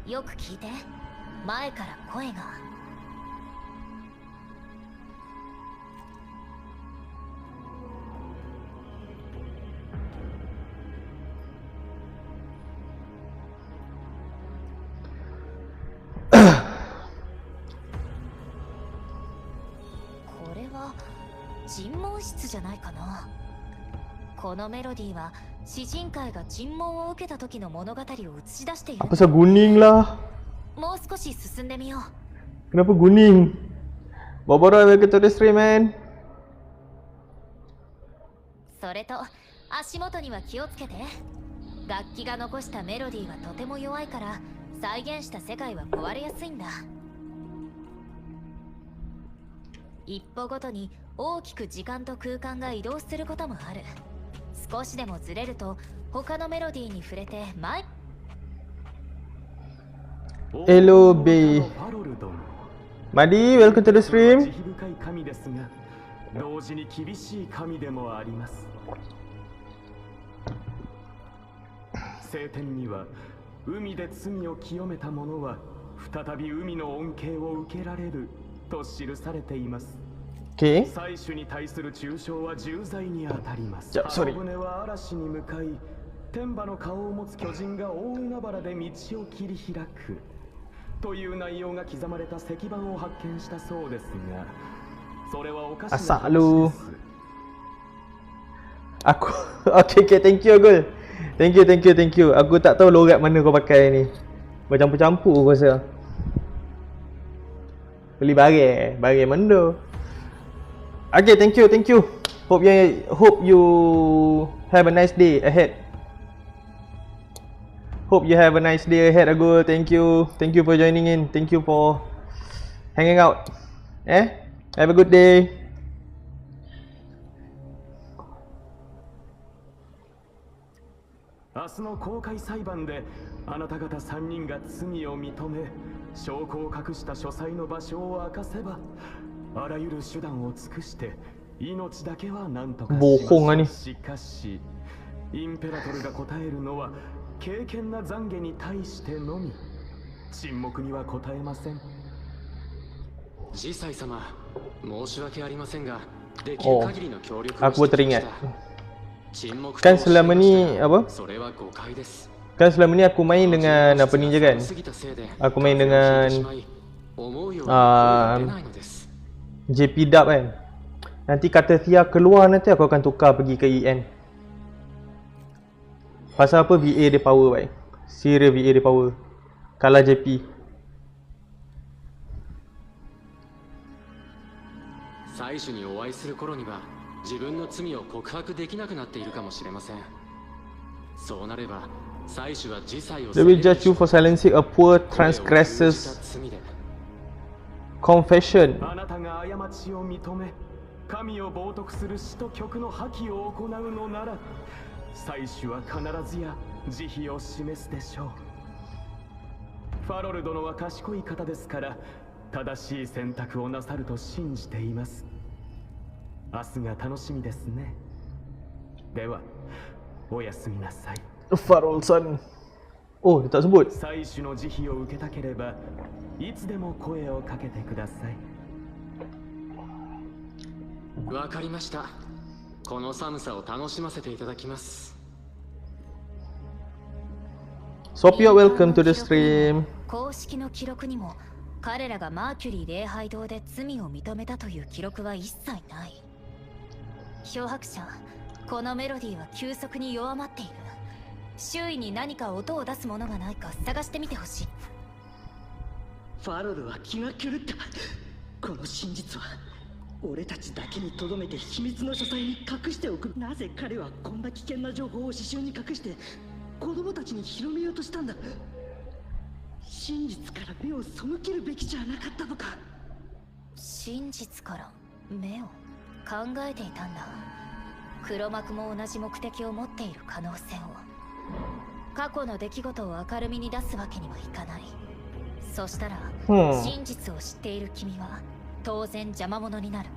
よく聞いて。前から声が。これは尋問室じゃないかな。このメロディーは詩人会が尋問を受けた時の物語を映し出している。Pasal guning lah. もう少し進んでみよう。 Kenapa guning? Boboro, welcome to the stream, man. それと足元には気をつけて。楽器が残したメロディーはとても弱いから再現した世界は壊れやすいんだ。一歩ごとに大きく時間と空間が移動することもある。少しでもずれると他のメロディーに触れて前。 Hello, B. Madi, welcome to the stream. 同時に厳しい神でもあります。聖典には海で罪を清めた者は再び海の恩恵を受けられると記されています。Okay. 祭司に対する中傷は重罪に当たります。sorry. 箱舟は嵐に向かい、天馬の顔を持つ巨人が大海原で道を切り開くという内容が刻まれた石板を発見したそうですが、それはおかしな話です。Aku okay, thank you Agul. Thank you. Aku tak tahu logat mana kau pakai ni. Bercampur-campur aku rasa. Beli barang mana? Okay, thank you. Hope you have a nice day ahead. Hope you have a nice day ahead, Agul. Thank you for joining in. Thank you for hanging out. Have a good day. 明日の公開裁判であなた方3人が罪を認め、証拠を隠した書斎の場所を明かせば、あらゆる手段を尽くして命だけは何とかします。しかしインペラトルが答えるのは敬虔な懺悔に対してのみ。沈黙には答えません。ジサイ様、申し訳ありませんが、できる限りの協力をaku してきまし teringat. た。 Kan selama ni apa? Kan selama ni aku main dengan apa ni je kan? Aku main dengan JP Dub kan. Nanti kata Thea keluar nanti aku akan tukar pergi ke EN. Pasal apa VA dia power baik. Serius VA dia power. Kalah JP. 最初にお会いする頃には自分の罪を告白できなくなっているかもしれません。そうなれば最初は自裁を They will judge you for silencing a poor transgressor's confession. あなたが過ちを認め、神を冒涜する死と曲の破棄を行うのなら、最初は必ずや慈悲を示すでしょう。ファロル殿は賢い方ですから、正しい選択をなさると信じています。明日が楽しみですね。では、おやすみなさい。Farol son. Oh, dia tak sebut. 最初の慈悲を受けたければ、いつでも声をかけてください。わかりました。この寒さを楽しませていただきます。Sophia, welcome to the stream. 公式の記録にも彼らがマーキュリー礼拝堂で罪を認めたという記録は一切ない。漂白者、このメロディーは急速に弱まっている。周囲に何か音を出すものがないか探してみてほしい。ファロルは気が狂った。この真実は俺たちだけにとどめて秘密の書斎に隠しておく。なぜ彼はこんな危険な情報を刺繍に隠して子供たちに広めようとしたんだ。真実から目を背けるべきじゃなかったのか。真実から目を考えていたんだ。黒幕も同じ目的を持っている可能性を。過去の出来事を明るみに出すわけにはいかない。そしたら、真実を知っている君は当然邪魔者になる。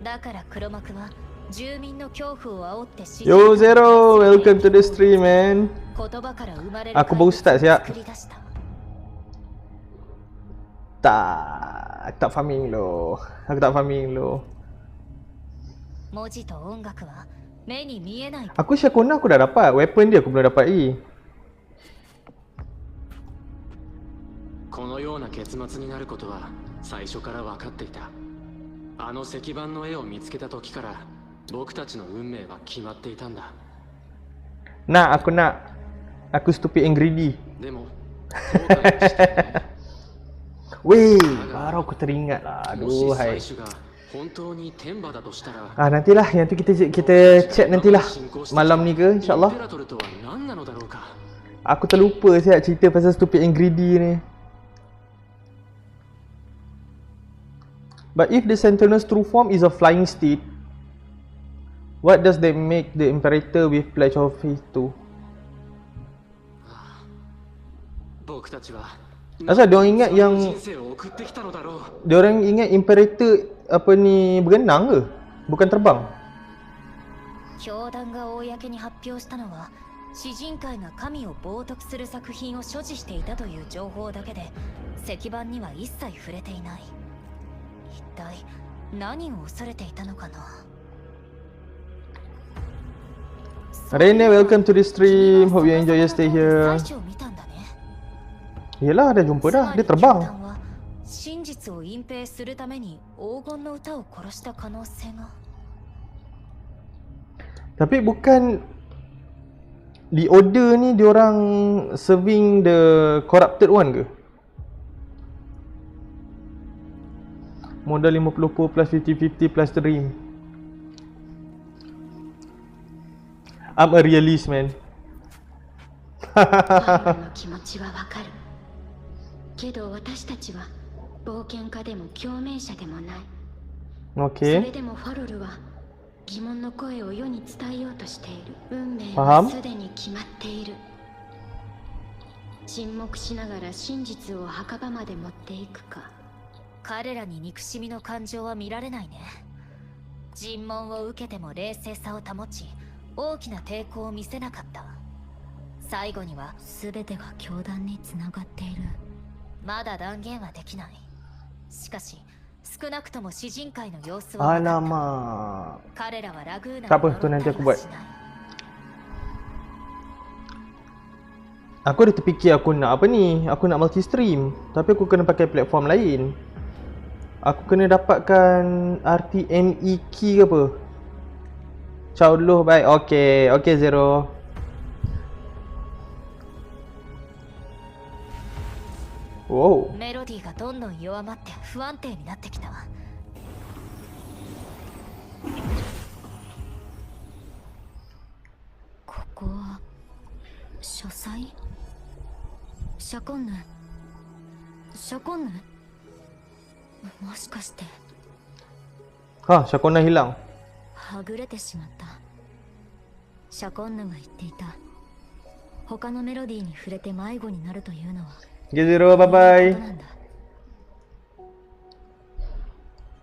だから黒幕は住民の恐怖を煽って。 Yo Zero, welcome to the stream, man. 言葉から生まれる Aku baru start 怪物を siap. 作り出した。 Tak farming lo. Aku tak farming lo. 文字と音楽は目に見えない。 Aku Ciaconna aku dah dapat. Weapon dia aku belum dapat lagi. このような結末になることは最初から分かっていた。あの石板の絵を見つけた時から僕たちの運命は決まっていたんだ。 Nak, aku nak. Aku stupid and greedy. でも後悔をしていない。 Weh, baru aku teringat lah. もし Aduhai. 最終が本当に天馬だとしたら、 Nantilah yang tu kita check nantilah malam ni ke イン insyaAllah. ペラトルとは何なのだろうか。 Aku terlupa siap cerita pasal stupid and greedy ni. But if the Sentinel's true form is a flying steed, what does that make the Imperator with Pledge of Faith to? 僕たちは Asal diorang ingat yang 人生を送ってきたのだろう。 diorang ingat Imperator apa ni berenang ke? Bukan terbang. 教団が公に発表したのは詩人会が神を冒涜する作品を所持していたという情報だけで石板には一切触れていない。一体何を恐れていたのかな。 Rene, welcome to the stream. Hope you enjoy your stay here. 最初見たんだね。 Yelah, dah jumpa dah. Dia つまり教 terbang. 団は真実を隠蔽するために黄金の歌を殺した可能性が。 Tapi bukan di order ni diorang serving the corrupted one ke? Modal 50% plus 50-50 plus dream. I'm a realist, man. ファイルの気持ちはわかるけど私たちは冒険家でも共鳴者でもない。それ Okay. でもファロルは疑問の声を世に伝えようとしている。運命 Faham? はすでに決まっている。沈黙しながら真実を墓場まで持っていくか。彼らに憎しみの感情は見られないね。尋問を受けても冷静さを保ち大きな抵抗を見せなかった。最後には全てが教団につながっている。まだ断言はできない。しかし少なくとも詩人会の様子は分かった。 Alamak. 彼らはラグーナ Tak apa, に tu 呪 nanti った aku りは buat. しない。 Aku ada terfikir aku nak apa ni? Aku nak multi stream. Tapi aku kena pakai platform lain. Aku kena dapatkan RTME key ke apa? Ciao dulu, bye. Okay, okay Zero. Wow. メロディーがどんどん弱まって不安定になってきたわ。ここは書斎？シャコンヌ？シャコンヌ？もしかして Ha, Ciaconna hilang. はぐれてしまった。シャコンヌが言っていた。他のメロディーに触れて迷子になるというのは Okay Zero, bye こ bye. となんだ。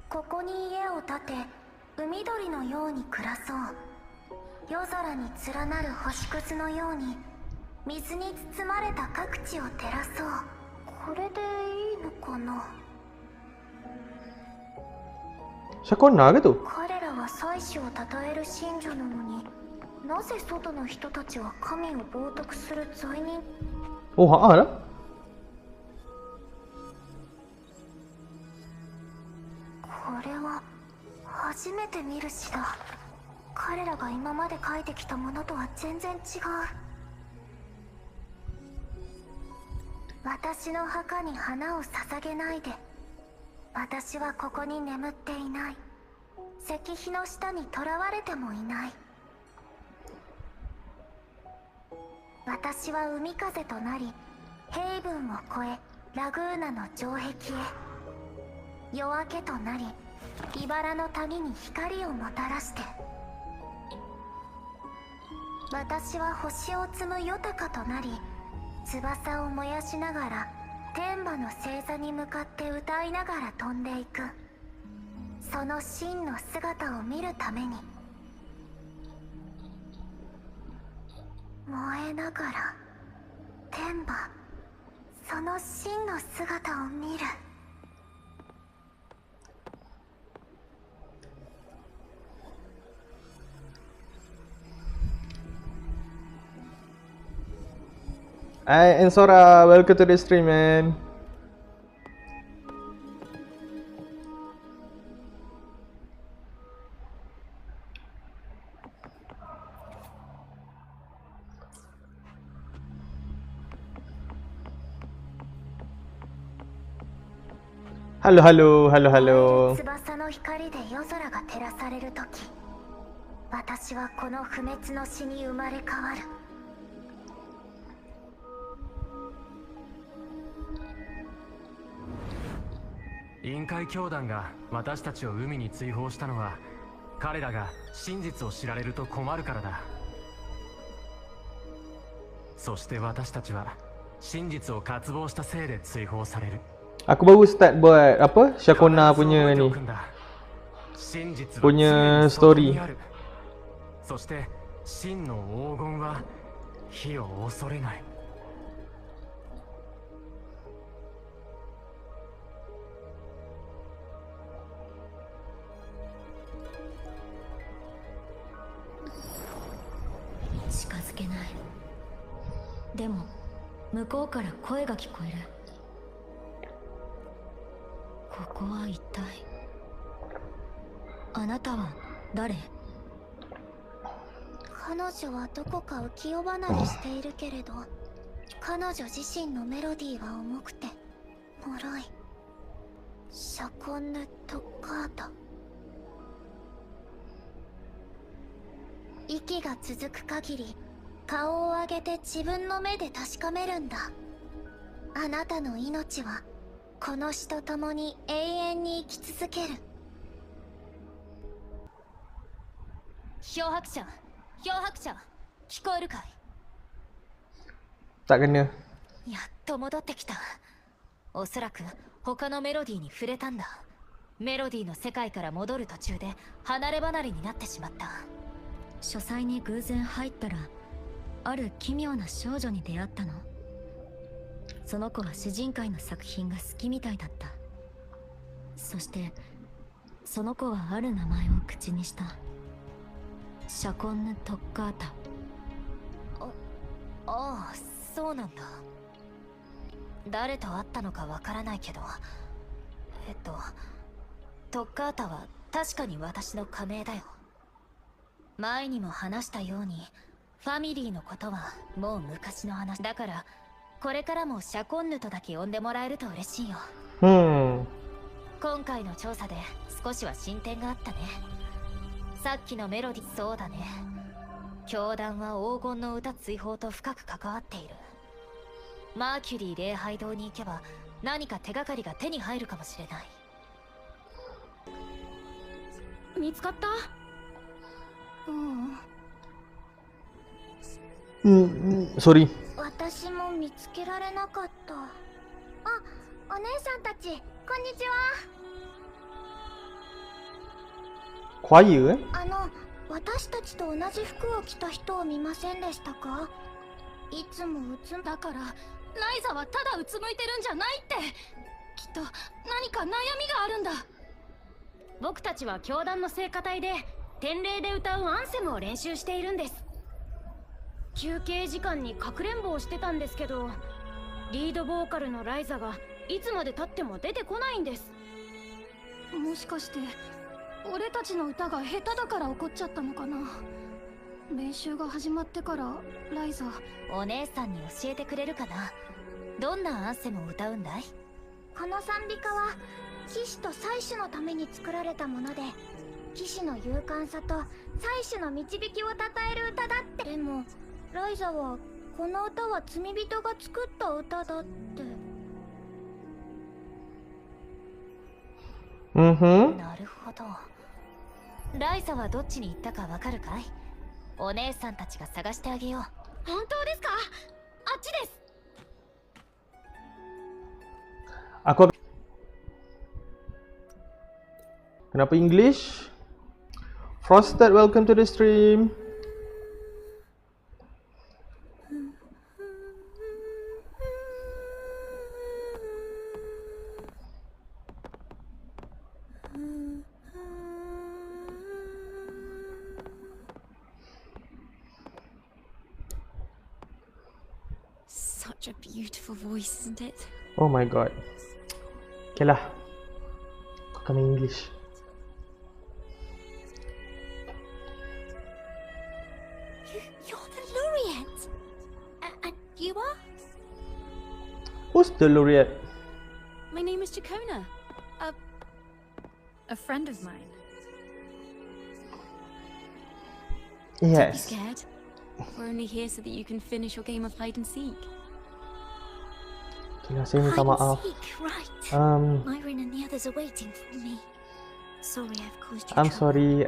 ここに家を建て海鳥のように暮らそう。夜空に連なる星屑のように水に包まれた各地を照らそう。これでいいのかな。 Ciaconna ke tu? 彼らは祭司を称える信者なのになぜ外の人たちは神を冒涜する罪人。 Oh, haa lah. これは初めて見る詩だ。彼らが今まで書いてきたものとは全然違う。私の墓に花を捧げないで。私はここに眠っていない。石碑の下に囚われてもいない。私は海風となり平分を越えラグーナの城壁へ。夜明けとなり茨の谷に光をもたらして。私は星を摘むヨタカとなり翼を燃やしながら天馬の星座に向かって歌いながら飛んでいく。その真の姿を見るために。燃えながら天馬その真の姿を見る。Hai Ensora, welcome to the stream, man. Halo, halo, halo, halo. 翼の光で夜空が照らされるとき、私はこの不滅の死に生まれ変わる。臨界教団が私たちを海に追放したのは、彼らが真実を知られると困るからだ。そして私たちは真実を渇望したせいで追放される。Aku baru start buat apa? Ciaconna punya ni. 真実は Punya 常に story. ある。そして真の黄金は火を恐れない。近づけない。でも向こうから声が聞こえる。ここは一体。あなたは誰？彼女はどこか浮世離れしているけれど、彼女自身のメロディーは重くて脆い。シャコンヌ・トッカータ。息が続く限り顔を上げて自分の目で確かめるんだ。あなたの命はこの死と共に永遠に生き続ける。漂白者、聞こえるかい？ Tak kena. やっと戻ってきた。おそらく他のメロディーに触れたんだ。メロディーの世界から戻る途中で離れ離れになってしまった。書斎に偶然入ったら、ある奇妙な少女に出会ったの。その子は主人公の作品が好きみたいだった。そしてその子はある名前を口にした。シャコンヌ・トッカータ。ああ、そうなんだ。誰と会ったのかわからないけど、トッカータは確かに私の仮名だよ。前にも話したように、ファミリーのことはもう昔の話だから、これからもシャコンヌとだけ呼んでもらえると嬉しいよ。今回の調査で少しは進展があったね。さっきのメロディー、そうだね。教団は黄金の歌追放と深く関わっている。マーキュリー礼拝堂に行けば何か手がかりが手に入るかもしれない。見つかった？Sorry. 私も見つけられなかった。あ、お姉さんたち、こんにちは。Choir 私たちと同じ服を着た人を見ませんでしたか？いつもだから、ライザはただうつむいてるんじゃないって。きっと何か悩みがあるんだ。僕たちは教団の聖歌隊で典礼で歌うアンセムを練習しているんです。休憩時間にかくれんぼをしてたんですけど、リードボーカルのライザがいつまで経っても出てこないんです。もしかして俺たちの歌が下手だから怒っちゃったのかな。練習が始まってからライザ。お姉さんに教えてくれるかな。どんなアンセムを歌うんだい？この賛美歌は騎士と祭司のために作られたもので、騎士の勇敢さと祭司の導きをたたえる歌だって。でもライザはこの歌は罪人が作った歌だって。なるほど。ライザはどっちに行ったかわかるかい？お姉さんたちが探してあげよう。本当ですか？あっちです。Kenapa English? Frosted, welcome to the stream. such a beautiful voice, isn't it? Oh my god. Okay lah. Kau akan main English. You're the laureate! And you are? Who's the laureate? My name is Ciaconna. A friend of mine. Don't be Yes. scared. We're only here so that you can finish your game of hide and seek. Okay lah, saya minta Hide and maaf. seek, right. Myron and the others are waiting for me. Sorry I've caused you I'm trouble. sorry.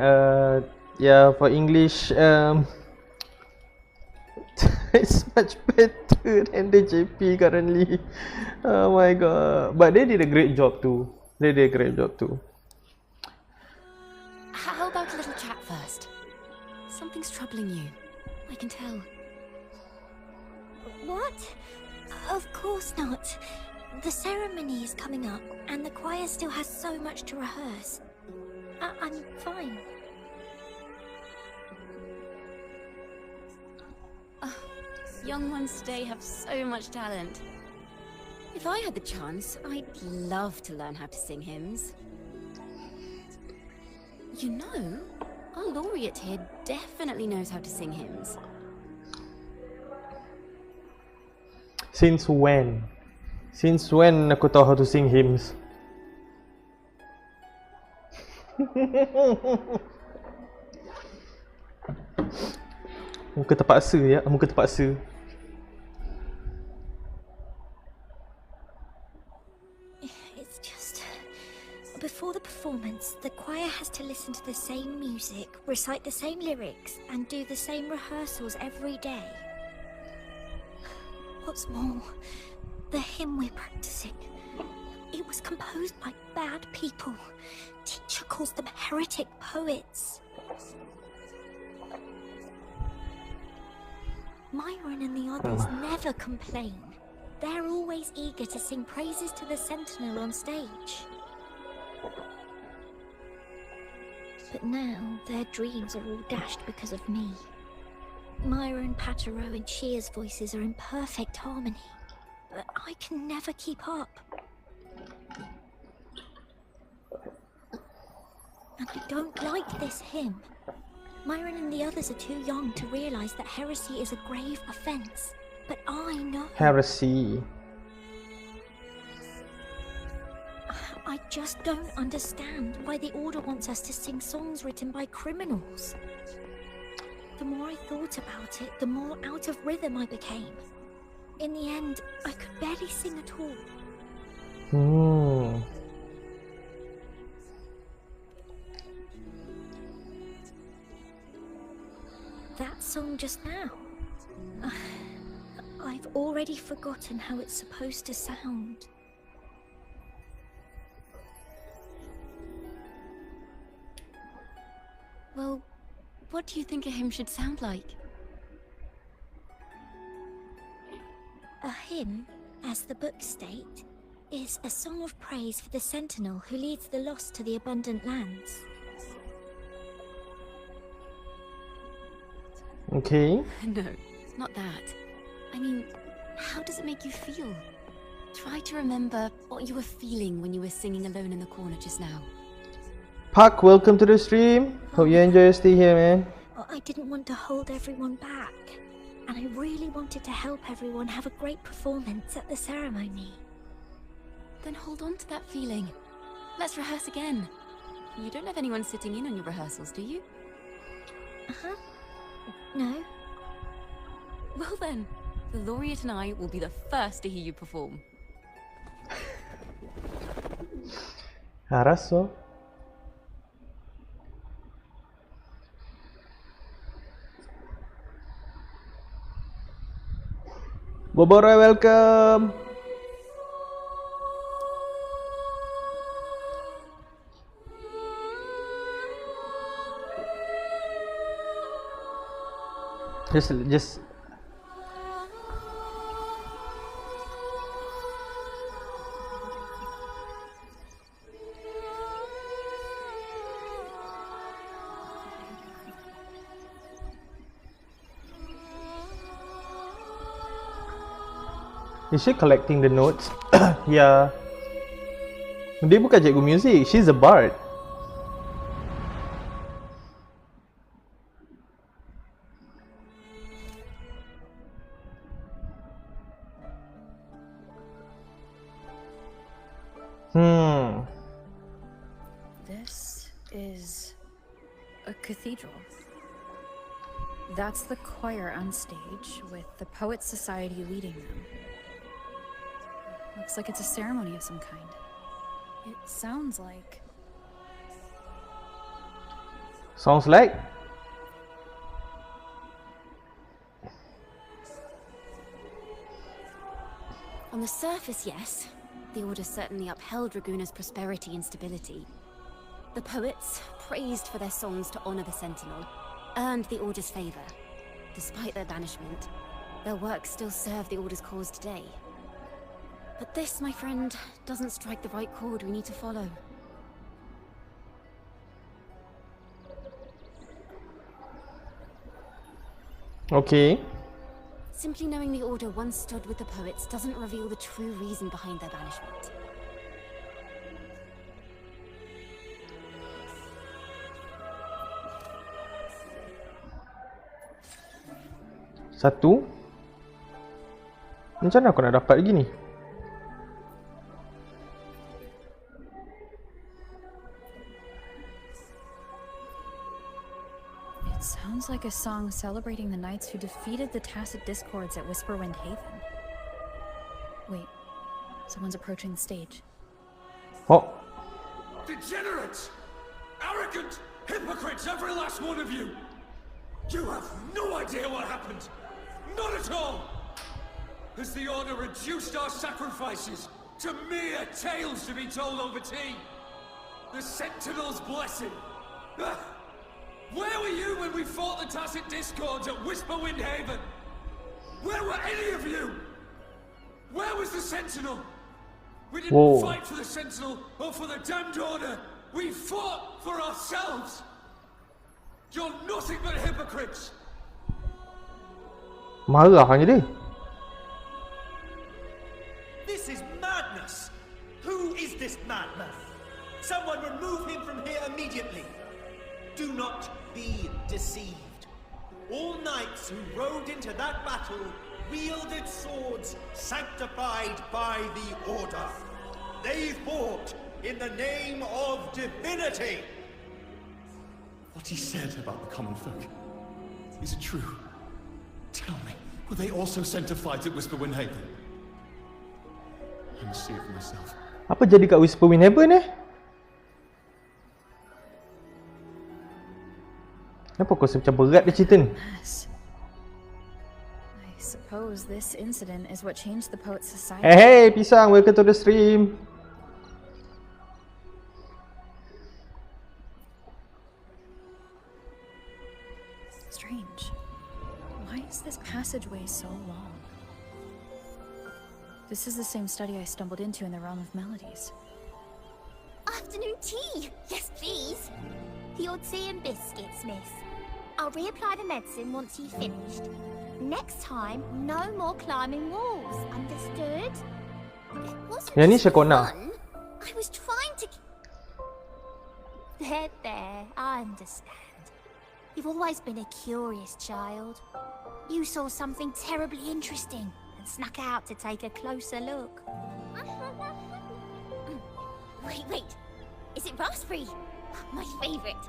Yeah, for English, it's much better than the JP currently. Oh my god. But they did a great job too. How about a little chat first? Something's troubling you. I can tell. What? Of course not. The ceremony is coming up, and the choir still has so much to rehearse. I'm fine. Young ones today have so much talent. If I had the chance, I'd love to learn how to sing hymns. You know, our laureate here definitely knows how to sing hymns. Since when? Since when aku tahu how to sing hymns? Muka terpaksa ya, muka terpaksa. It's just... Before the performance, the choir has to listen to the same music, recite the same lyrics, and do the same rehearsals every day. What's more, the hymn we're practicing, it was composed by bad people. Teacher calls them heretic poets. Myron and the others never complain. They're always eager to sing praises to the Sentinel on stage. But now, their dreams are all dashed because of me. Myron, Patero and Chia's voices are in perfect harmony, but I can never keep up. And I don't like this hymn. Myron and the others are too young to realize that heresy is a grave offense, but I know. Heresy. I just don't understand why the Order wants us to sing songs written by criminals. The more I thought about it, the more out of rhythm I became. In the end, I could barely sing at all. That song just now. I've already forgotten how it's supposed to sound. Well, what do you think a hymn should sound like? A hymn, as the books state, is a song of praise for the Sentinel who leads the lost to the abundant lands. Okay. No, not that. I mean, how does it make you feel? Try to remember what you were feeling when you were singing alone in the corner just now. Park, welcome to the stream. Hope you enjoy your stay here, man. I didn't want to hold everyone back, and I really wanted to help everyone have a great performance at the ceremony. Then hold on to that feeling. Let's rehearse again. You don't have anyone sitting in on your rehearsals, do you? Uh-huh. No. Well then, the laureate and I will be the first to hear you perform. Araso. Bobora, welcome. Just Is she collecting the notes? Yeah. Dia bukan cikgu muzik, she's a bard. This is a cathedral. That's the choir on stage, with the Poets Society leading them. Looks like it's a ceremony of some kind. It sounds like... Sounds like? On the surface, yes. The Order certainly upheld Raguna's prosperity and stability. The poets, praised for their songs to honor the Sentinel, earned the Order's favor. Despite their banishment, their works still serve the Order's cause today. But this, my friend, doesn't strike the right chord we need to follow. Okay. Simply knowing the Order once stood with the poets doesn't reveal the true reason behind their banishment. Satu. Macam mana aku nak dapat lagi ni? It sounds like a song celebrating the knights who defeated the Tacit Discords at Whisperwind Haven. Wait, someone's approaching the stage. Oh. Degenerates! Arrogant! Hypocrites, every last one of you! You have no idea what happened! Not at all! Has the Order reduced our sacrifices to mere tales to be told over tea? The Sentinel's blessing! Ah! Where were you when we fought the Tacit Discords at Whisperwind Haven? Where were any of you? Where was the Sentinel? We didn't fight for the Sentinel or for the damned Order. We fought for ourselves. You're nothing but hypocrites. Marahnya dia. This is madness. Who is this madman? Someone remove him from here immediately. Do not be deceived. All knights who rode into that battle wielded swords sanctified by the Order. They fought in the name of divinity. What he said about the common folk, is it true? Tell me, were they also sent to fight at Whisperwind Haven? I must see it for myself. Apa jadi kat Whisperwind Haven eh? Kenapa kau rasa macam berat dia cerita ni? I suppose this incident is what changed the Poets Society. Hey, Pisang, welcome to the stream. Strange. Why is this passageway so long? This is the same study I stumbled into in the Realm of Melodies. Afternoon tea! Yes, please. The odd tea and biscuits, miss. I'll reapply the medicine once you've finished. Next time, no more climbing walls. Understood? It wasn't Yang ni just Ciaconna. fun. I was trying to... There, I understand. You've always been a curious child. You saw something terribly interesting and snuck out to take a closer look. Wait. Is it raspberry? My favorite.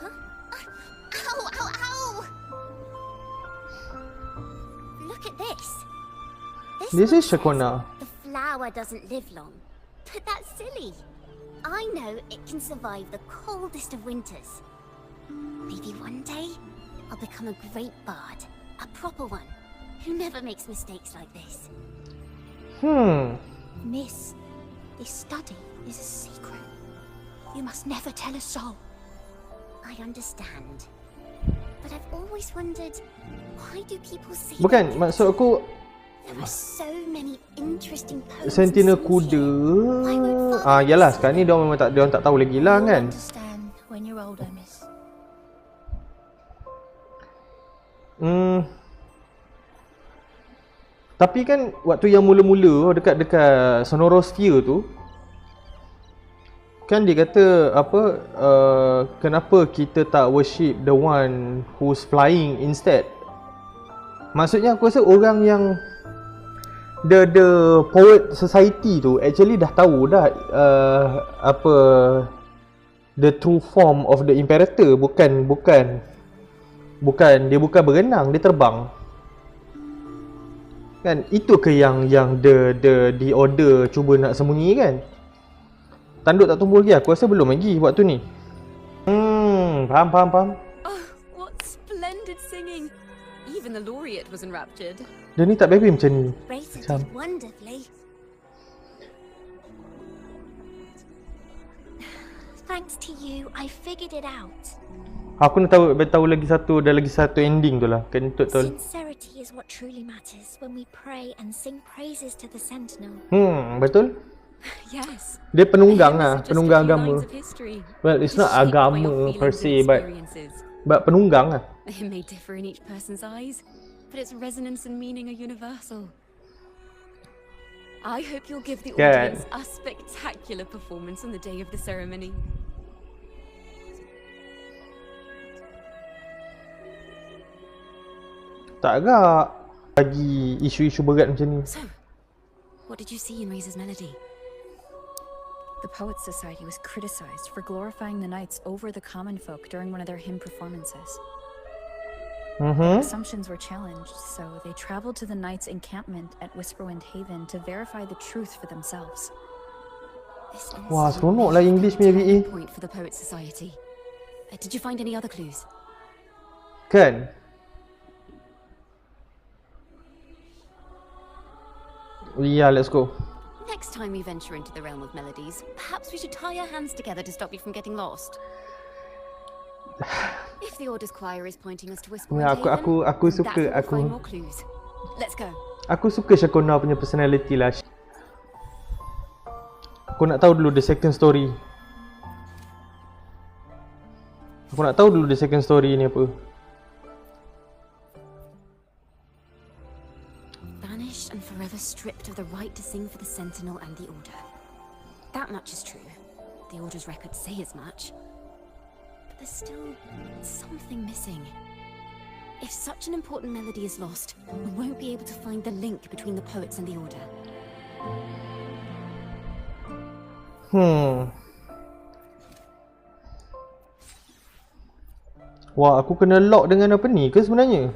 Huh? Ow! Look at this. This is one says Ciaconna. the flower doesn't live long. But that's silly. I know it can survive the coldest of winters. Maybe one day I'll become a great bard. A proper one. Who never makes mistakes like this. Miss, this study is a secret. You must never tell a soul. I understand. But I've always wondered, why do people say Bukan, that maksud aku there are so many interesting poems Sentinel and songs kuda. here. Why won't Father Yalah, listen? sekarang ni dia orang tak tahu lagi lah You'll kan. understand when you're older, miss. Tapi kan waktu yang mula-mula dekat Sonorosphere tu, kan dia kata apa, kenapa kita tak worship the one who's flying instead. Maksudnya aku rasa orang yang the poet society tu actually dah tahu dah apa the true form of the imperator. Bukan dia bukan berenang, dia terbang. Kan itu ke yang the order cuba nak sembunyi kan. Tanduk tak tumbuh lagi, aku rasa belum lagi waktu ni. Faham. Oh, what splendid singing! Even the laureate was enraptured. Dia ni tak baby macam ni. Racer Macam did wonderfully. Thanks to you, I figured it out. aku nak tahu lagi satu ending tu lah. Kan betul. Sincerity is what truly matters when we pray and sing praises to the Sentinel. Betul. Yes. Dia penunggang lah, Just penunggang a few agama. lines of history, Well, it's not shaped by your agama feelings per and se, experiences. but penunggang lah. It may differ in each person's eyes, but its resonance and meaning are universal. I hope you'll give the Kan. audience a spectacular performance on the day of the ceremony. Tak agak bagi isu-isu berat macam ni. So, what did you see in Razor's melody? The Poets Society was criticized for glorifying the knights over the common folk during one of their hymn performances. Assumptions were challenged, so they traveled to the knights' encampment at Whisperwind Haven to verify the truth for themselves. This Wah, incident seronok may lah have English been a punya VA. turning point for the Poets Society. Did you find any other clues? Kan? Yeah, let's go. Next time we venture into the realm of melodies, perhaps we should tie our hands together to stop you from getting lost. If the Order's choir is pointing us to Whisperwind Ya, Haven, aku that's suka where we'll find aku more clues. Let's go. aku suka Ciaconna punya personality lah. Aku nak tahu dulu the second story. Ni apa. Banished and forever stripped of the right to sing for the Sentinel and the Order. That much is true. The Order's records say as much. But there's still something missing. If such an important melody is lost, we won't be able to find the link between the poets and the Order. Wah, aku kena lock dengan apa ni ke sebenarnya?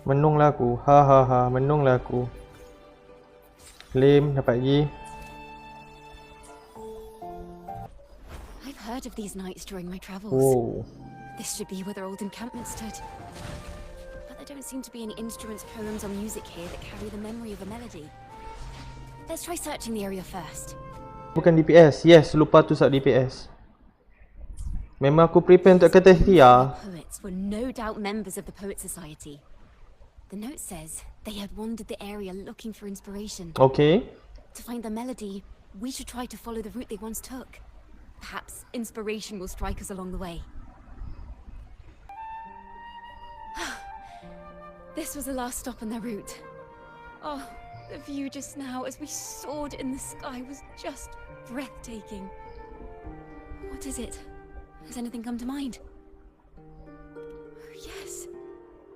Menunglah aku. Menunglah aku. Lame, dapat lagi. I've heard of these nights during my travels. Oh. This should be where their old encampment stood. But there don't seem to be any instruments, poems, or music here that carry the memory of a melody. Let's try searching the area first. Bukan DPS. Yes, lupa tu saat DPS. Memang aku prepare untuk kata Thea. Poets were no doubt members of the Poet Society. The note says they had wandered the area looking for inspiration. Okay. To find the melody, we should try to follow the route they once took. Perhaps inspiration will strike us along the way. This was the last stop on their route. Oh, the view just now as we soared in the sky was just breathtaking. What is it? Has anything come to mind? Yes.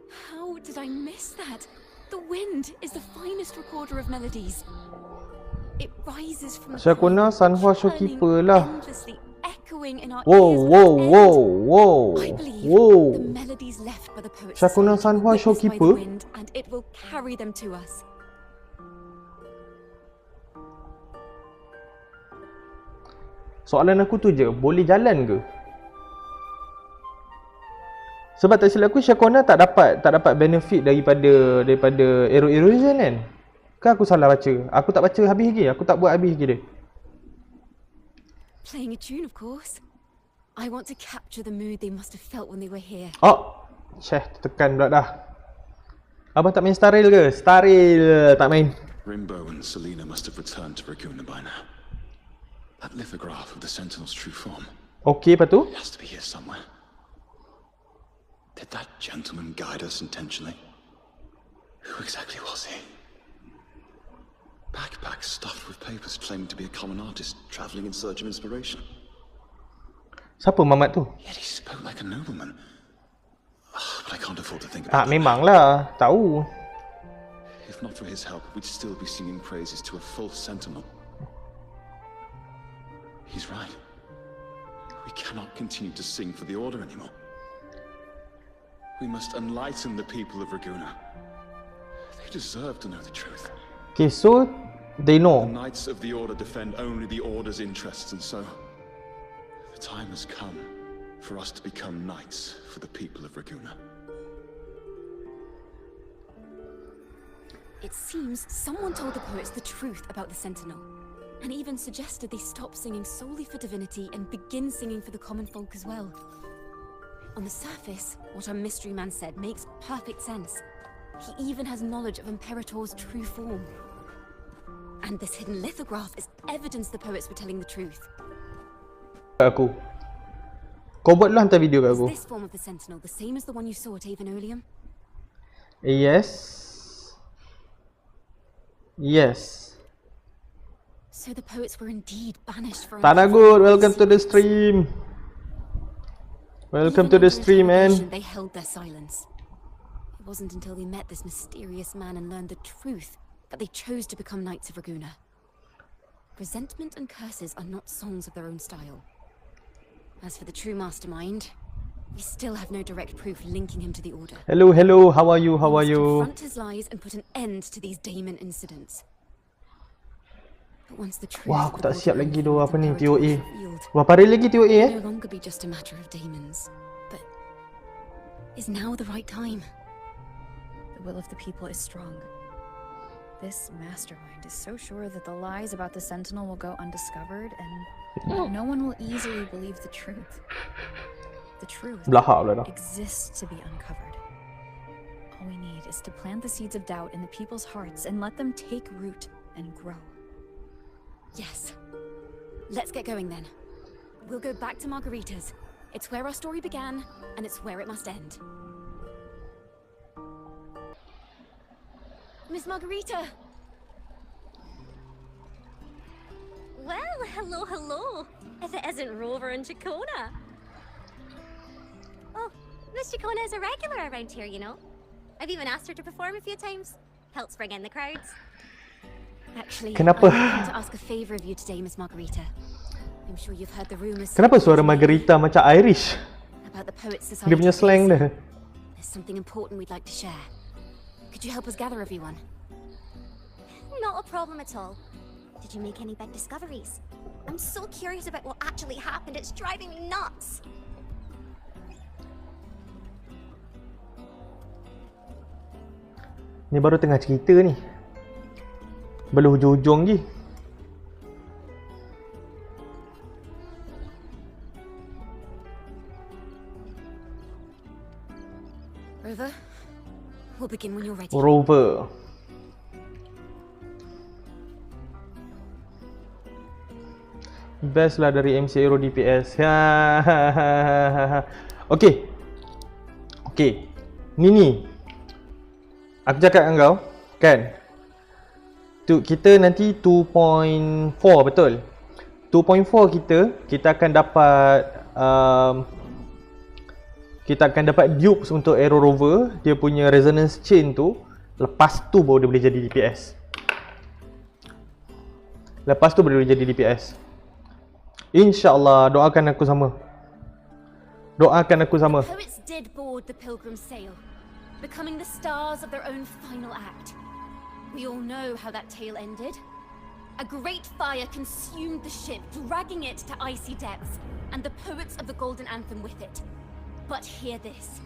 How did I miss that? The wind is the finest recorder of melodies. It rises from the Ciaconna ground, Sanhua churning Showkeeper lah. endlessly, echoing in our Whoa, ears whoa, without end. whoa, I believe whoa. the melodies left by the poets Ciaconna Society Sanhua were witnessed by Showkeeper? the wind, and it will carry them to us. Soalan aku tu je, boleh jalan ke? Sebab tak silap aku Ciaconna tak dapat benefit daripada erosion kan? Kan aku salah baca? Aku tak baca habis lagi. Aku tak buat habis lagi dia. Playing a tune, of course. I want to capture the mood they must have felt when they were here. Oh, tekan pula dah. Abang tak main Starrail ke? Starrail tak main. Rimbo and Selena must have returned to Raguna by now. That lithograph of the Sentinel's true form. Okay, lepas tu? It has to be here somewhere. Did that gentleman guide us intentionally? Who exactly was he? Backpack stuffed with papers claiming to be a common artist traveling in search of inspiration. Siapa Mamat tu? Yet he spoke like a nobleman. But I can't afford to think Tak, about that. memanglah. Tahu. If not for his help, we'd still be singing praises to a false sentinel. He's right. We cannot continue to sing for the Order anymore. We must enlighten the people of Raguna. They deserve to know the truth. Okay, so they The know. Knights of the Order defend only the Order's interests, and so the time has come for us to become knights for the people of Raguna. It seems someone told the poets the truth about the Sentinel, and even suggested they stop singing solely for divinity and begin singing for the common folk as well. On the surface, what our mystery man said makes perfect sense. He even has knowledge of Imperator's true form. And this hidden lithograph is evidence the poets were telling the truth. Aku. Kau buat dulu hantar video kat aku. Is this form of the Sentinel the same as the one you saw at Avenolium? Yes. Yes. So the poets were indeed banished for Tanagur, welcome to the stream. Welcome to the stream, man. They held their silence. It wasn't until they met this mysterious man and learned the truth that they chose to become Knights of Raguna. Resentment and curses are not songs of their own style. As for the true mastermind, we still have no direct proof linking him to the Order. Hello, hello. How are you? How are We must you? confront his lies and put an end to these Damon incidents. But once the truth Wah, of aku the tak siap Order lagi and doh the apa ni Imperator TOA. is revealed, Berapa hari lagi TOA it eh? will no longer be just a matter of demons, but is now the right time? The will of the people is strong. This mastermind is so sure that the lies about the Sentinel will go undiscovered, and no one will easily believe the truth. The truth Belahak pula dah. exists to be uncovered. All we need is to plant the seeds of doubt in the people's hearts and let them take root and grow. Yes. Let's get going then. We'll go back to Margarita's. It's where our story began, and it's where it must end. Miss Margarita! Well, hello, hello. If it isn't Rover and Ciaconna. Oh, Miss Ciaconna is a regular around here, you know. I've even asked her to perform a few times. Helps bring in the crowds. Actually, Kenapa? I'm looking to ask a favor of you today, Miss Margarita. I'm sure you've heard the rumors. Kenapa suara Margarita macam Irish? About the Poets Dia Society. punya slang dia. There's something important we'd like to share. Could you help us gather everyone? Not a problem at all. Did you make any big discoveries? I'm so curious about what actually happened. It's driving me nuts. Ni baru tengah cerita ni. Belum hujung-hujung je. Rover, we'll begin when you're ready. Rover. Best lah dari MC Aero DPS. Okay. Okay. Ni. Aku cakap dengan kau, kan? Tu kita nanti 2.4 betul. 2.4 kita akan dapat dupes untuk Aero Rover, dia punya resonance chain tu. Lepas tu baru dia boleh jadi DPS. Lepas tu boleh jadi DPS. InsyaAllah, doakan aku sama. Doakan aku sama. Poets did board the Pilgrim's sail, becoming the stars of their own final act. We all know how that tale ended. A great fire consumed the ship, dragging it to icy depths, and the poets of the Golden Anthem with it. But hear this.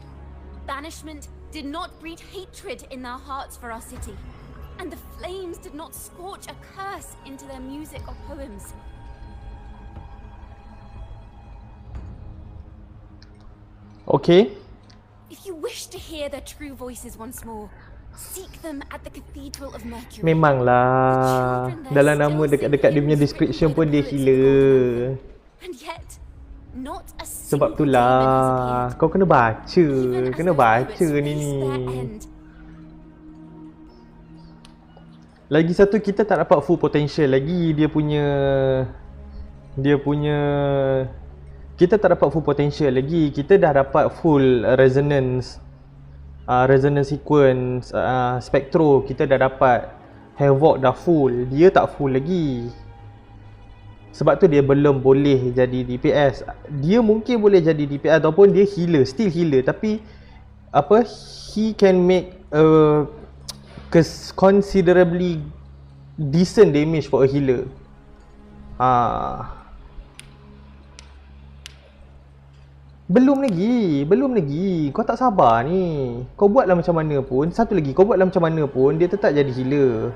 Banishment did not breed hatred in their hearts for our city, and the flames did not scorch a curse into their music or poems. Okay. If you wish to hear their true voices once more, seek them at the Cathedral of Mercury. Memanglah. Dalam nama dekat dia punya description pun dia gila. And yet, not a Sebab itulah kau kena baca. Kena baca ni. Lagi satu, kita tak dapat full potential lagi dia punya kita tak dapat full potential lagi. Kita dah dapat full resonance sequence, spektro kita dah dapat, havoc dah full, dia tak full lagi. Sebab tu dia belum boleh jadi DPS. Dia mungkin boleh jadi DPS ataupun dia healer, still healer, tapi apa, he can make a considerably decent damage for a healer. Belum lagi. Kau tak sabar ni. Kau buatlah macam mana pun, satu lagi, kau buatlah macam mana pun, dia tetap jadi healer.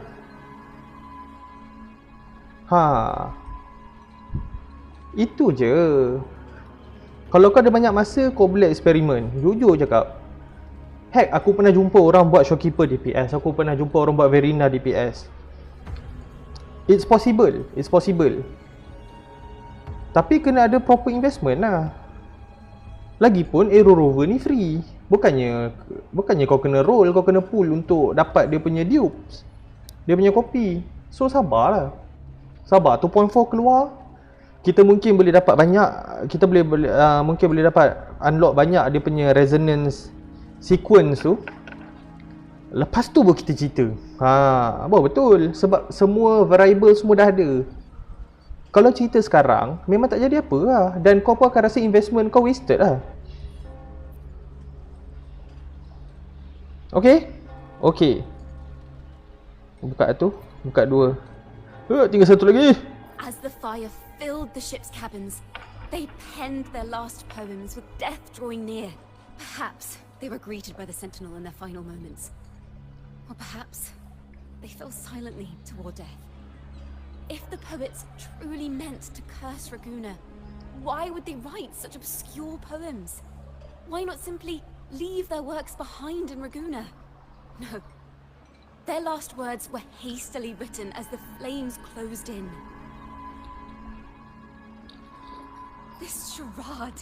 Itu je. Kalau kau ada banyak masa, kau boleh eksperimen. Jujur cakap. Heck, aku pernah jumpa orang buat Shopkeeper DPS. Aku pernah jumpa orang buat Verina DPS. It's possible. Tapi kena ada proper investment lah. Lagipun Aero Rover ni free. Bukannya kau kena roll, kau kena pull untuk dapat dia punya dupes, dia punya kopi. So sabarlah. Sabar, 2.4 keluar, kita mungkin boleh dapat banyak, kita mungkin boleh dapat unlock banyak dia punya resonance sequence tu. Lepas tu baru kita cerita. Betul. Sebab semua variable semua dah ada. Kalau cerita sekarang, memang tak jadi apa lah. Dan kau pun akan rasa investment kau wasted lah. Okay. Buka tu, buka dua. Tinggal satu lagi. As the fire filled the ship's cabins, they penned their last poems with death drawing near. Perhaps they were greeted by the Sentinel in their final moments. Or perhaps they fell silently toward death. If the poets truly meant to curse Raguna, why would they write such obscure poems? Why not simply leave their works behind in Raguna? No. Their last words were hastily written as the flames closed in. This charade,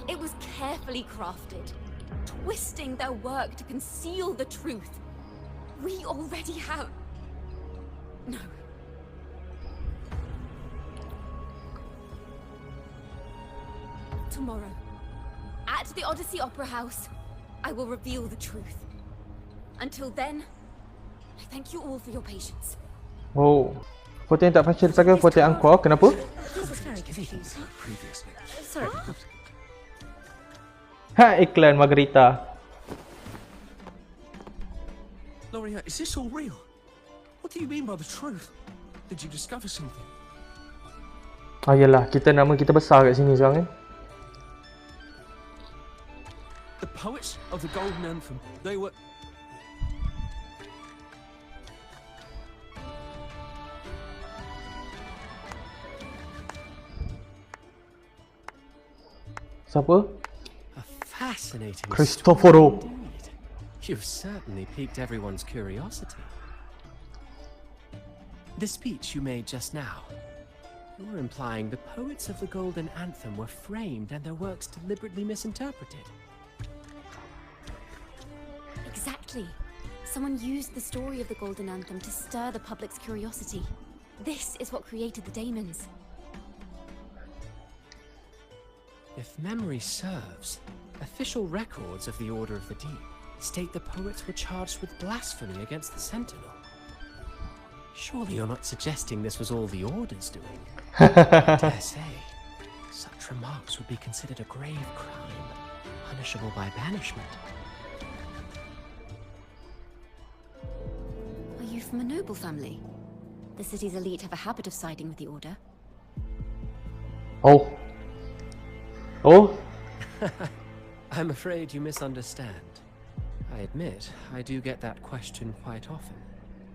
it was carefully crafted, twisting their work to conceal the truth. We already have... No. Tomorrow, at the Odyssey Opera House, I will reveal the truth. Until then, I thank you all for your patience. Foto yang tak fashion saja foto yang angkor. Kenapa? Sorry. Iklan Margarita. Loria, is this all real? What do you mean by the truth? Did you discover something? Yalah, nama kita besar kat sini sekarang ni. The poets of the Golden Anthem, they were... Siapa? A fascinating Cristoforo. story indeed. You've certainly piqued everyone's curiosity. The speech you made just now, you're implying the poets of the Golden Anthem were framed and their works deliberately misinterpreted. Exactly. Someone used the story of the Golden Anthem to stir the public's curiosity. This is what created the daemons. If memory serves, official records of the Order of the Deep state the poets were charged with blasphemy against the Sentinel. Surely you're not suggesting this was all the Order's doing? I dare say, such remarks would be considered a grave crime, punishable by banishment. Are you from a noble family? The city's elite have a habit of siding with the Order. Oh. I'm afraid you misunderstand. I admit, I do get that question quite often.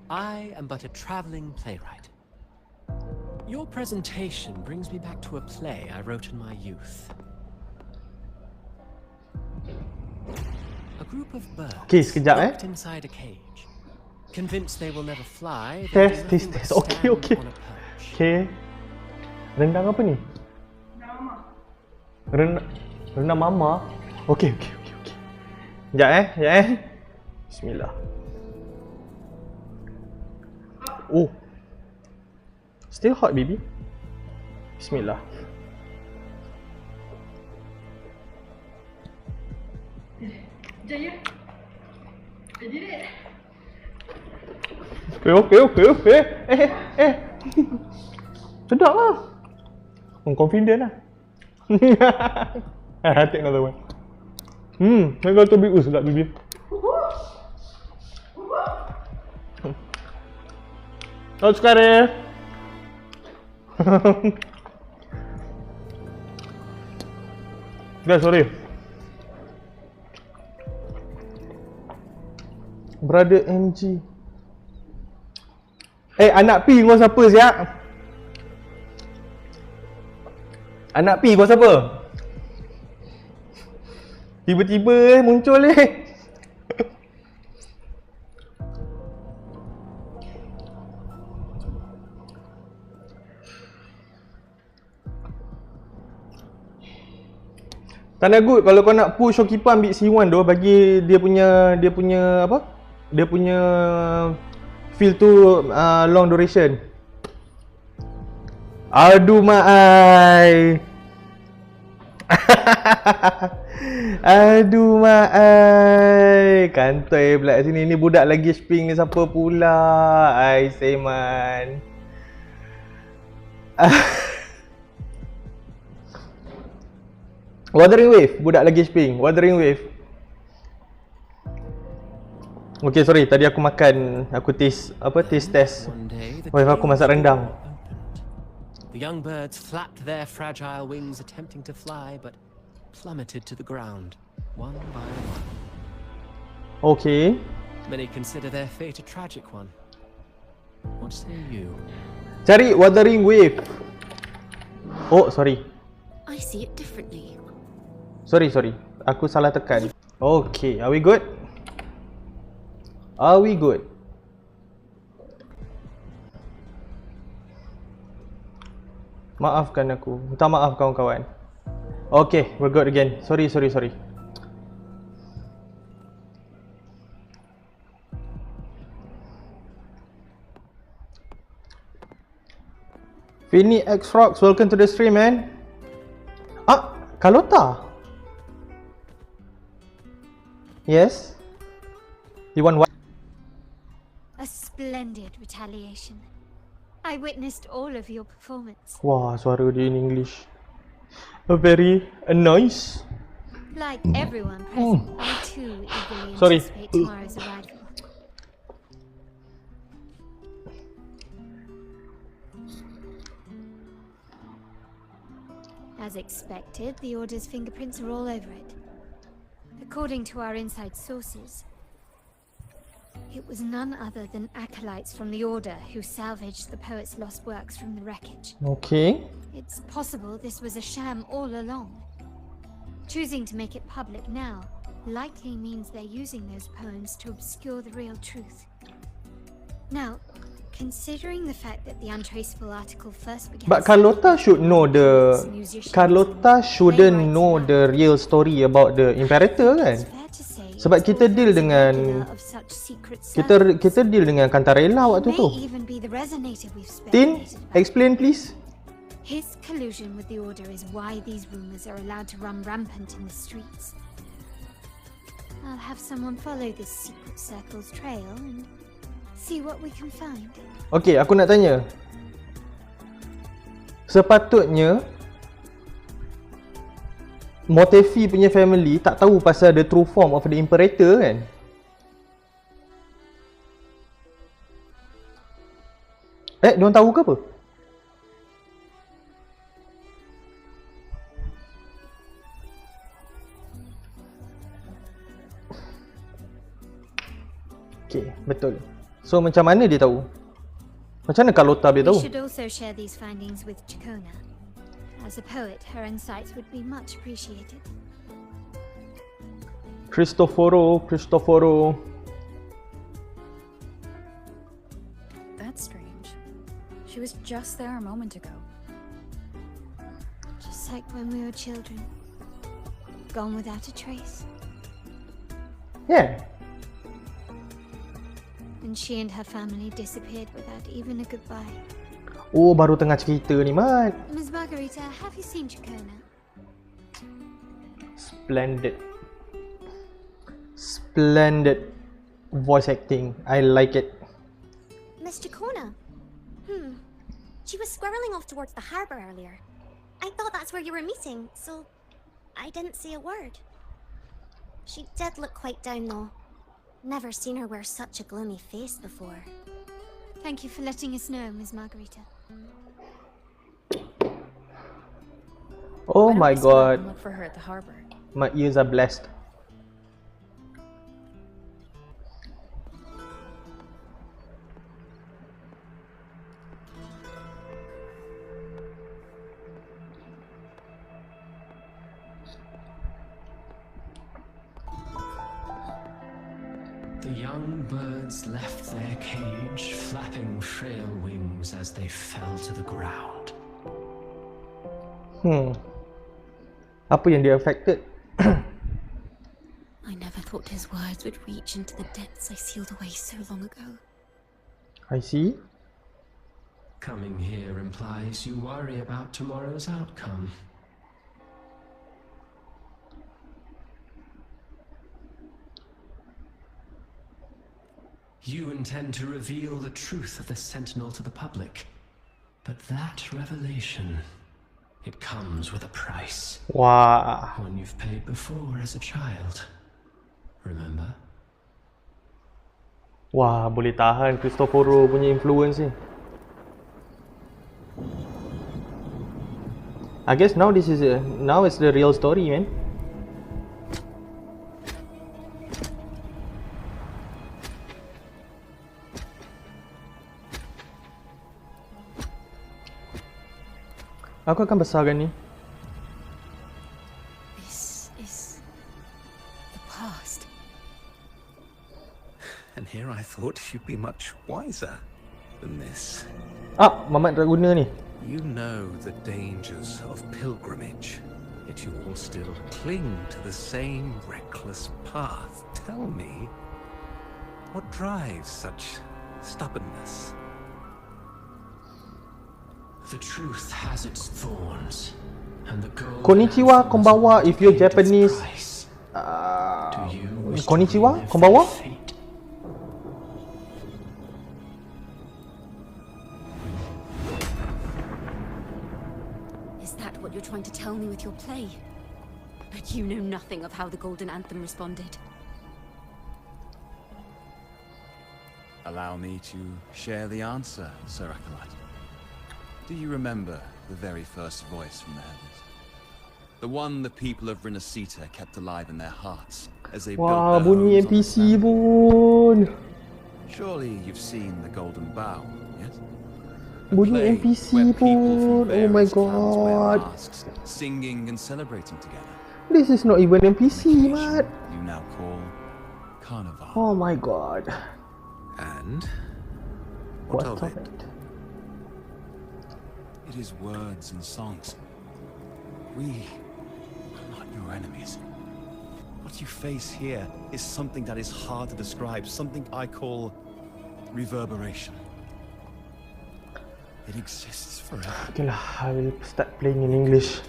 I am but a traveling playwright. Your presentation brings me back to a play I wrote in my youth. A group of birds locked inside a cage. Convinced they will never fly, they do nothing but stand on a perch. Okay. Rendang apa ni? Rendang mama. Okay. Sekejap. Bismillah. Oh. Still hot, baby. Bismillah. Jaya. I did it. Okay. Sedap lah. I'm confident lah. I take another one. I got to be sedap, baby. Oh, sekali. Guys, sorry. Brother MG. Anak P kau siapa siap? Anak P kau siapa? Tiba-tiba muncul Tanda good kalau kau nak push shopkeeper ambil C1 tu, bagi dia punya apa? Dia punya feel tu long duration. Aduh maai. Aduh maai. Kantoi pula sini ni, budak lagi spring ni siapa pula? Ai Seman. Wuthering Wave, budak lagi spring. Wuthering Wave. Okay, sorry, tadi aku makan, aku taste test. Wife aku masak rendang. The young birds flapped their fragile wings attempting to fly, but plummeted to the ground, one by one. Okay. Many consider their fate a tragic one. What say you? Cari Wuthering Wave. Oh, sorry. I see it differently. Sorry. Aku salah tekan. Okay, are we good? Are we good? Maafkan aku. Minta maaf kawan-kawan. Okay, we're good again. Sorry. Vinny X Frogs, welcome to the stream, man. Carlotta. Yes? You want what? A splendid retaliation. I witnessed all of your performance. Wah, suara dia in English. Very nice. Like everyone present, I too eagerly Sorry. anticipate tomorrow's arrival. As expected, the Order's fingerprints are all over it. According to our inside sources, it was none other than acolytes from the Order who salvaged the poet's lost works from the wreckage. Okay. It's possible this was a sham all along. Choosing to make it public now likely means they're using those poems to obscure the real truth. Now, considering the fact that the untraceable article first began... But Carlotta should know Carlotta shouldn't know the real story about the Imperator kan? Sebab kita deal dengan kita deal dengan Cantarella waktu tu. Tin, explain please. His collusion with the Order is why these rumors are allowed to run rampant in the streets. I'll have someone follow this secret circle's trail and see what we can find. Okay, aku nak tanya. Sepatutnya Motefi punya family tak tahu pasal the true form of the Imperator kan? Diorang tahu ke apa? Okay, betul. So macam mana dia tahu? Macam mana Carlotta dia tahu? We should also share these findings with Ciaconna. As a poet, her insights would be much appreciated. Cristoforo. That's strange. She was just there a moment ago. Just like when we were children. Gone without a trace. Yeah. And and she and her family disappeared without even a goodbye. Oh, baru tengah cerita ni, Mat. Ms. Margarita, have you seen Ciaconna? Splendid. Splendid voice acting. I like it. Miss Ciaconna? She was squirreling off towards the harbour earlier. I thought that's where you were meeting, so I didn't say a word. She did look quite down though. Never seen her wear such a gloomy face before. Thank you for letting us know, Ms. Margarita. Oh my Why don't we split up god. and look for her at the harbor? My ears are blessed. The young birds left their cage, flapping frail wings as they fell to the ground. Apa yang dia affected? I never thought his words would reach into the depths I sealed away so long ago. I see. Coming here implies you worry about tomorrow's outcome. You intend to reveal the truth of the Sentinel to the public. But that revelation, it comes with a price. Wah. One you've paid before as a child. Remember? Wah, boleh tahan Cristoforo punya influence ni. I guess now it's the real story, man. Aku akan besarkan ni. This is the past. And here I thought you'd be much wiser than this. Ah, Mamat Draguna ni. You know the dangers of pilgrimage, yet you all still cling to the same reckless path. Tell me, what drives such stubbornness? The truth has its thorns, and the gold. Konnichiwa, konbanwa if you're Japanese. Konnichiwa, konbanwa. Is that what you're trying to tell me with your play? But you know nothing of how the Golden Anthem responded. Allow me to share the answer, Sir Acolyte. Do you remember the very first voice from the heavens? The one the people of Renacita kept alive in their hearts as they built their bunyi homes on the NPC sand. pun. Surely you've seen the Golden Bough, yes? Bunyi NPC pun. Oh my god. Masks, singing and celebrating together. This is not even NPC, Mat. You now call Carnival. Oh my god. And What of of it? it? It is words and songs. We are not your enemies. What you face here is something that is hard to describe, something I call reverberation. It exists forever. Okay lah, I will start playing in English.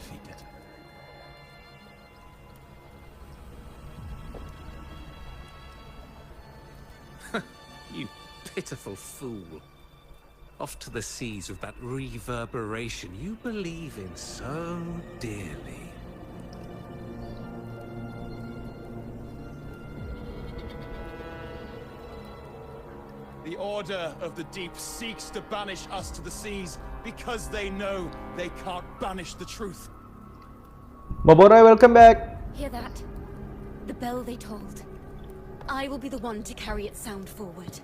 You pitiful fool. Off to the seas with that reverberation you believe in so dearly. The Order of the Deep seeks to banish us to the seas because they know they can't banish the truth. Baborai, welcome back. Hear that? The bell they tolled. I will be the one to carry its sound forward.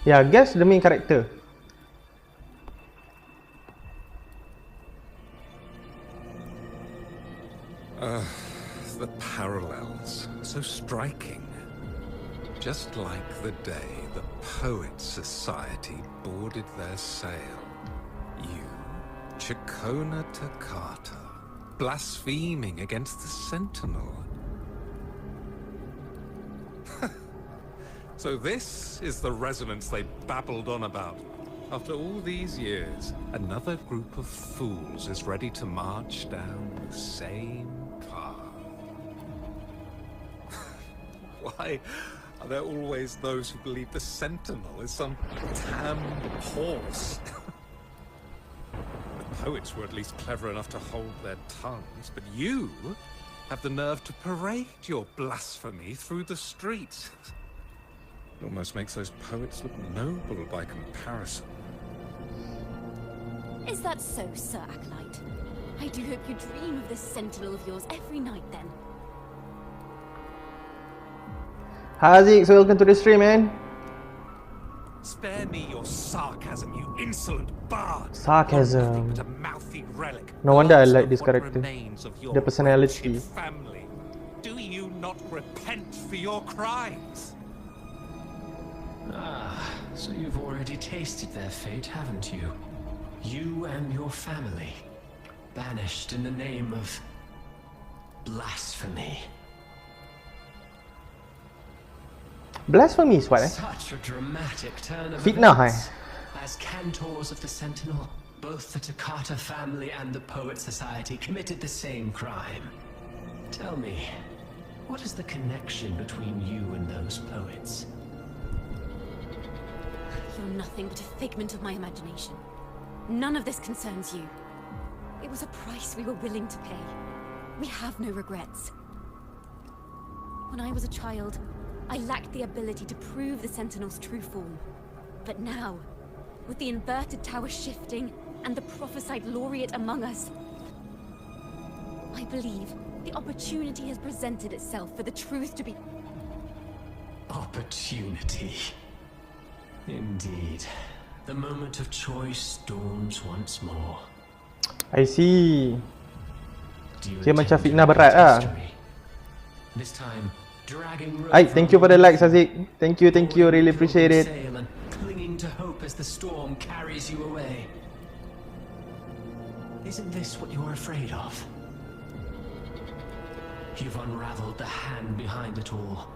Yeah, guess the main character. The parallels, so striking. Just like the day the Poets Society boarded their sail. You, Ciaconna Toccata, blaspheming against the Sentinel. So this is the resonance they babbled on about. After all these years, another group of fools is ready to march down the same path. Why are there always those who believe the Sentinel is some damn horse? The poets were at least clever enough to hold their tongues, but you have the nerve to parade your blasphemy through the streets. It almost makes those poets look noble by comparison. Is that so, Sir Acolyte? I do hope you dream of this sentinel of yours every night, then. Hi Azik, so welcome to the stream, man. Spare me your sarcasm, you insolent bard. Sarcasm. But a mouthy relic. No wonder I like this What character. remains of your The personality. wretched family. Do you not repent for your crimes? Ah, so you've already tasted their fate, haven't you? You and your family, banished in the name of blasphemy. Blasphemy is what, eh? Such a dramatic turn of Fitnah, events. As cantors of the Sentinel, both the Toccata family and the Poet Society committed the same crime. Tell me, what is the connection between you and those poets? You're nothing but a figment of my imagination. None of this concerns you. It was a price we were willing to pay. We have no regrets. When I was a child, I lacked the ability to prove the Sentinel's true form. But now, with the inverted tower shifting and the prophesied laureate among us, I believe the opportunity has presented itself for the truth to be... Opportunity. Indeed. The moment of choice dawns once more. I see. Do you Dia macam intend to fitnah write berat lah. history? This time, dragging Ay, thank you for the likes, Azik. Thank you, really appreciate it. sail and clinging to hope as the storm carries you away. Isn't this what you're afraid of? You've unraveled the hand behind it all,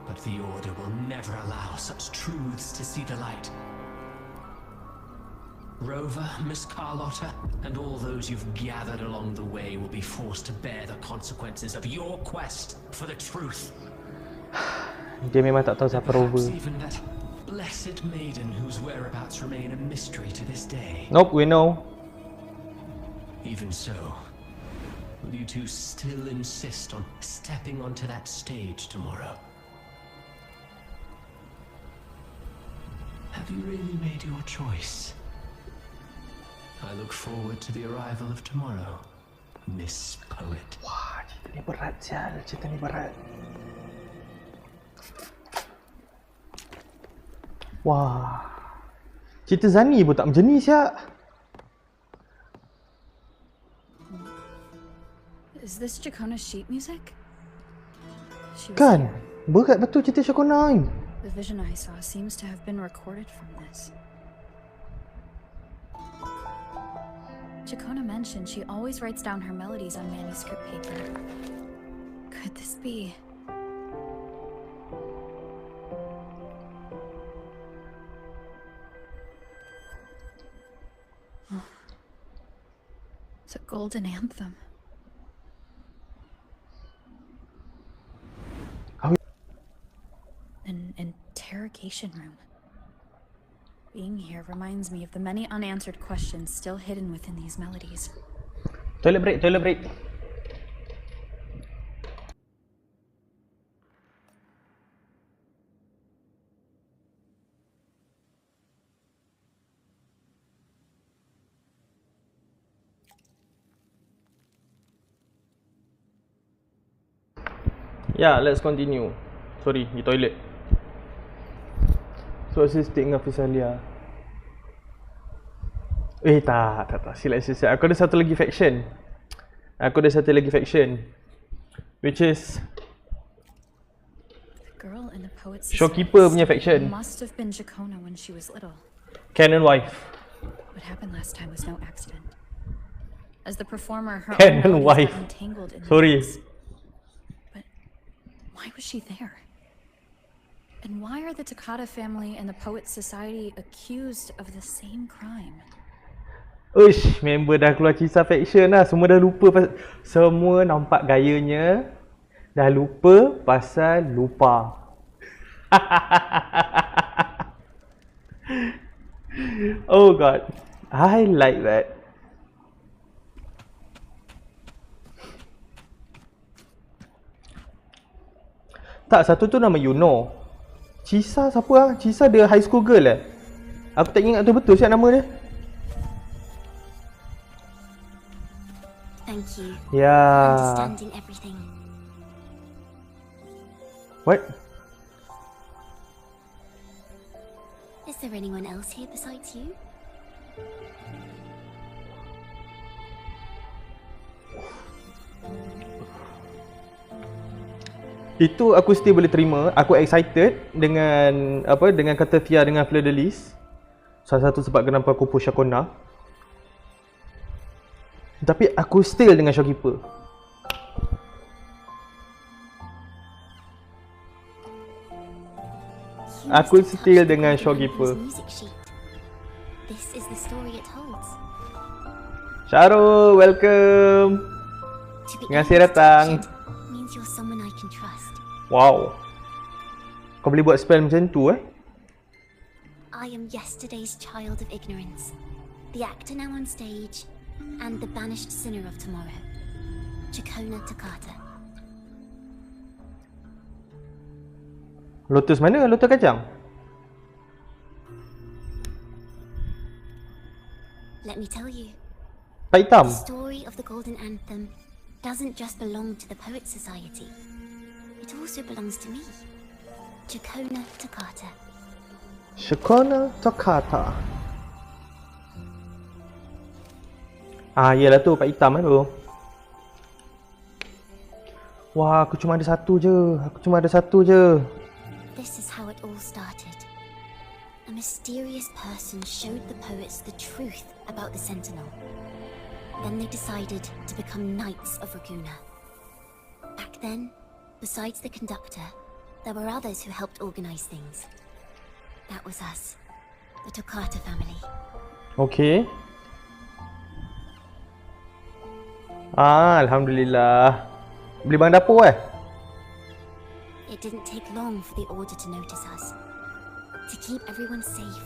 but the Order will never allow such truths to see the light. Rover, Miss Carlotta, and all those you've gathered along the way will be forced to bear the consequences of your quest for the truth. Dia memang tak tahu siapa Perhaps Rover. even that blessed maiden whose whereabouts remain a mystery to this day. Nope, we know. Even so, will you two still insist on stepping onto that stage tomorrow? Have you really made your choice? I look forward to the arrival of tomorrow, Miss Poet. Wah, cerita ni berat sial. Cerita ni berat. Wah. Cerita Zani pun tak macam ni sial. Is this Ciacconna's sheet music? She was Kan? here. Berat betul cerita Ciaconna ni. The vision I saw seems to have been recorded from this. Ciaconna mentioned she always writes down her melodies on manuscript paper. Could this be? It's a golden anthem. An interrogation room. Being here reminds me of the many unanswered questions still hidden within these melodies. Toilet break, toilet break. Yeah, let's continue. Sorry, di toilet. So, saya stick dengan Fisalia. Tak. Silap. Aku ada satu lagi faction. which is The girl in the poet's Shopkeeper punya faction. must have been Ciaconna when she was little. Canon wife. What happened last time was no accident. As the performer, her Canon own bodies wife. got entangled in the Sorry. mix. But why was she there? And why are the Toccata family and the Poets Society accused of the same crime? Uish, member dah keluar kisah faction lah. Semua dah lupa semua nampak gayanya. Dah lupa pasal lupa. Oh god. I like that. Tak, satu tu nama Yuno. Cisa siapa ah? Cisa dia high school girl eh? Aku tak ingat tu betul siapa nama dia. Thank you. Yeah. For understanding everything. What? Is there anyone else here besides you? Itu aku still boleh terima. Aku excited dengan apa, dengan kata Tia dengan Fleur de Lis. Salah satu sebab kenapa aku push Ciaconna. Tapi aku still dengan Shopkeeper. Aku still dengan Shopkeeper. This is the story it holds. Syarul, welcome. Terima kasih datang. Means you're someone I can trust. Wow. Kau boleh buat spell macam tu eh? I am yesterday's child of ignorance, the actor now on stage, and the banished sinner of tomorrow. Ciaconna Toccata. Lotus mana? Lotus kacang? Let me tell you. Pak hitam. The story of the Golden Anthem doesn't just belong to the Poet Society. It also belongs to me. Ciaconna Toccata. Ciaconna Toccata. Ah, iyalah tu pak hitam tu. Wah, aku cuma ada satu je. This is how it all started. A mysterious person showed the poets the truth about the Sentinel. Then they decided to become Knights of Raguna. Back then, besides the conductor, there were others who helped organize things. That was us, the Toccata family. Okay. Ah, Alhamdulillah. Beli barang dapur eh? It didn't take long for the Order to notice us. To keep everyone safe,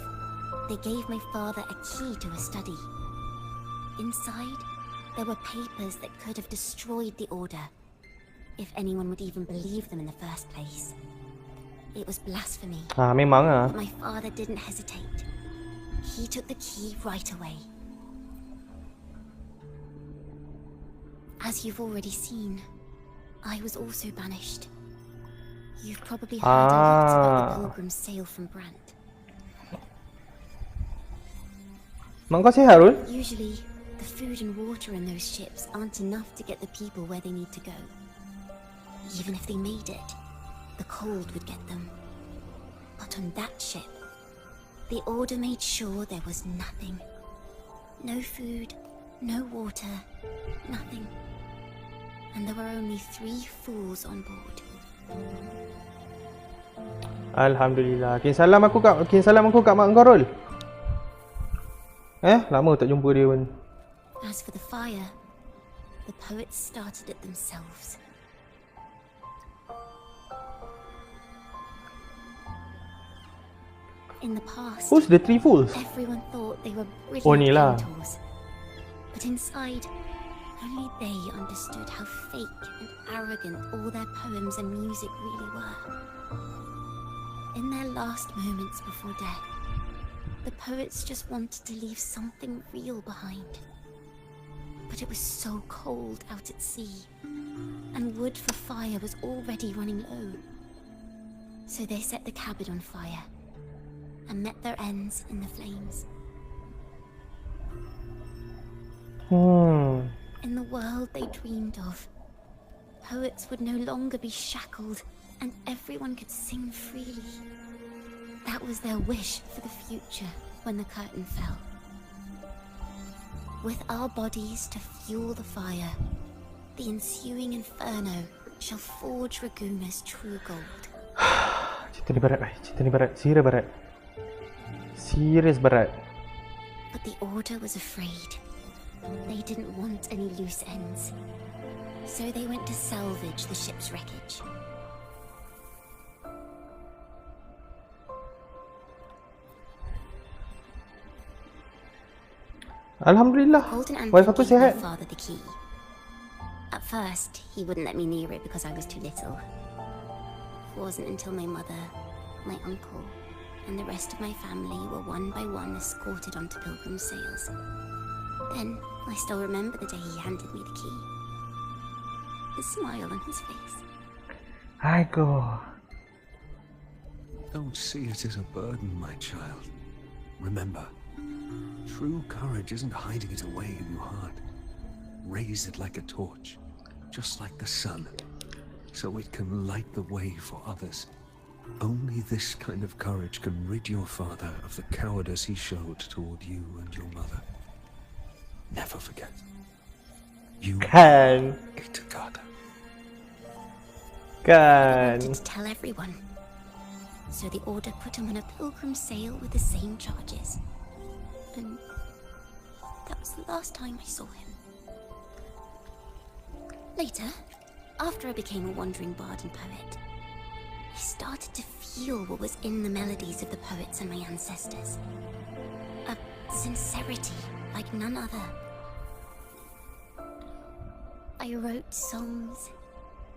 they gave my father a key to a study. Inside, there were papers that could have destroyed the Order, if anyone would even believe them in the first place. It was blasphemy. Ah, memang ah. But my father didn't hesitate. He took the key right away. As you've already seen, I was also banished. You've probably heard a lot about the pilgrims' sail from Brant. Mak kau sihat, Rul? Usually, the food and water in those ships aren't enough to get the people where they need to go. Even if they made it, the cold would get them. But on that ship, the Order made sure there was nothing. No food, no water, nothing. And there were only 3 fools on board. Alhamdulillah. Kirim salam aku kat mak kau, Rul. Lama tak jumpa dia pun. As for the fire, the poets started it themselves. In the past, Who's the 3 fools? everyone thought they were Oh, ni brilliant lah. mentors. But inside, only they understood how fake and arrogant all their poems and music really were. In their last moments before death, the poets just wanted to leave something real behind. But it was so cold out at sea, and wood for fire was already running low. So they set the cabin on fire, and met their ends in the flames. In the world they dreamed of, poets would no longer be shackled and everyone could sing freely. That was their wish for the future when the curtain fell. With our bodies to fuel the fire, the ensuing inferno shall forge Raguna's true gold. Cerita ni berat, cerita ni berat. Serius berat. Serius berat. But the Order was afraid. They didn't want any loose ends. So they went to salvage the ship's wreckage. Alhamdulillah. Wife aku Gave my sihat. father the key. At first, he wouldn't let me near it because I was too little. It wasn't until my mother, my uncle, and the rest of my family were one by one escorted onto pilgrim sails. Then, I still remember the day he handed me the key. The smile on his face. Aigoo. Don't see it as a burden, my child. Remember, true courage isn't hiding it away in your heart. Raise it like a torch, just like the sun, so it can light the way for others. Only this kind of courage can rid your father of the cowardice he showed toward you and your mother. Never forget. You Kan. Ciaconna. Kan. I wanted to tell everyone. So the Order put him on a pilgrim sail with the same charges. And that was the last time I saw him. Later, after I became a wandering bard and poet, I started to feel what was in the melodies of the poets and my ancestors. A sincerity like none other. I wrote songs,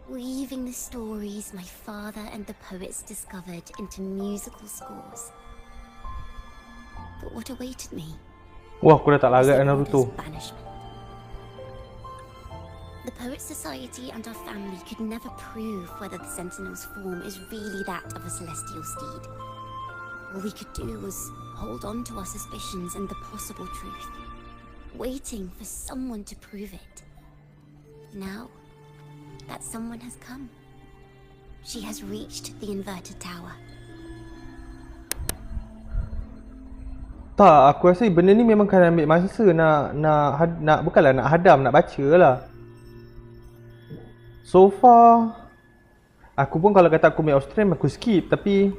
weaving the stories my father and the poets discovered into musical scores. But what awaited me Wah, aku dah tak was larat the Naruto. Order's banishment. The Poet Society and our family could never prove whether the Sentinel's form is really that of a celestial steed. All we could do was hold on to our suspicions and the possible truth, waiting for someone to prove it. Now, that someone has come. She has reached the inverted tower. Tak, aku rasa benda ni memang kan ambil masa nak bukanlah nak hadam, nak baca lah. So far, aku pun kalau kata aku main off stream aku skip, tapi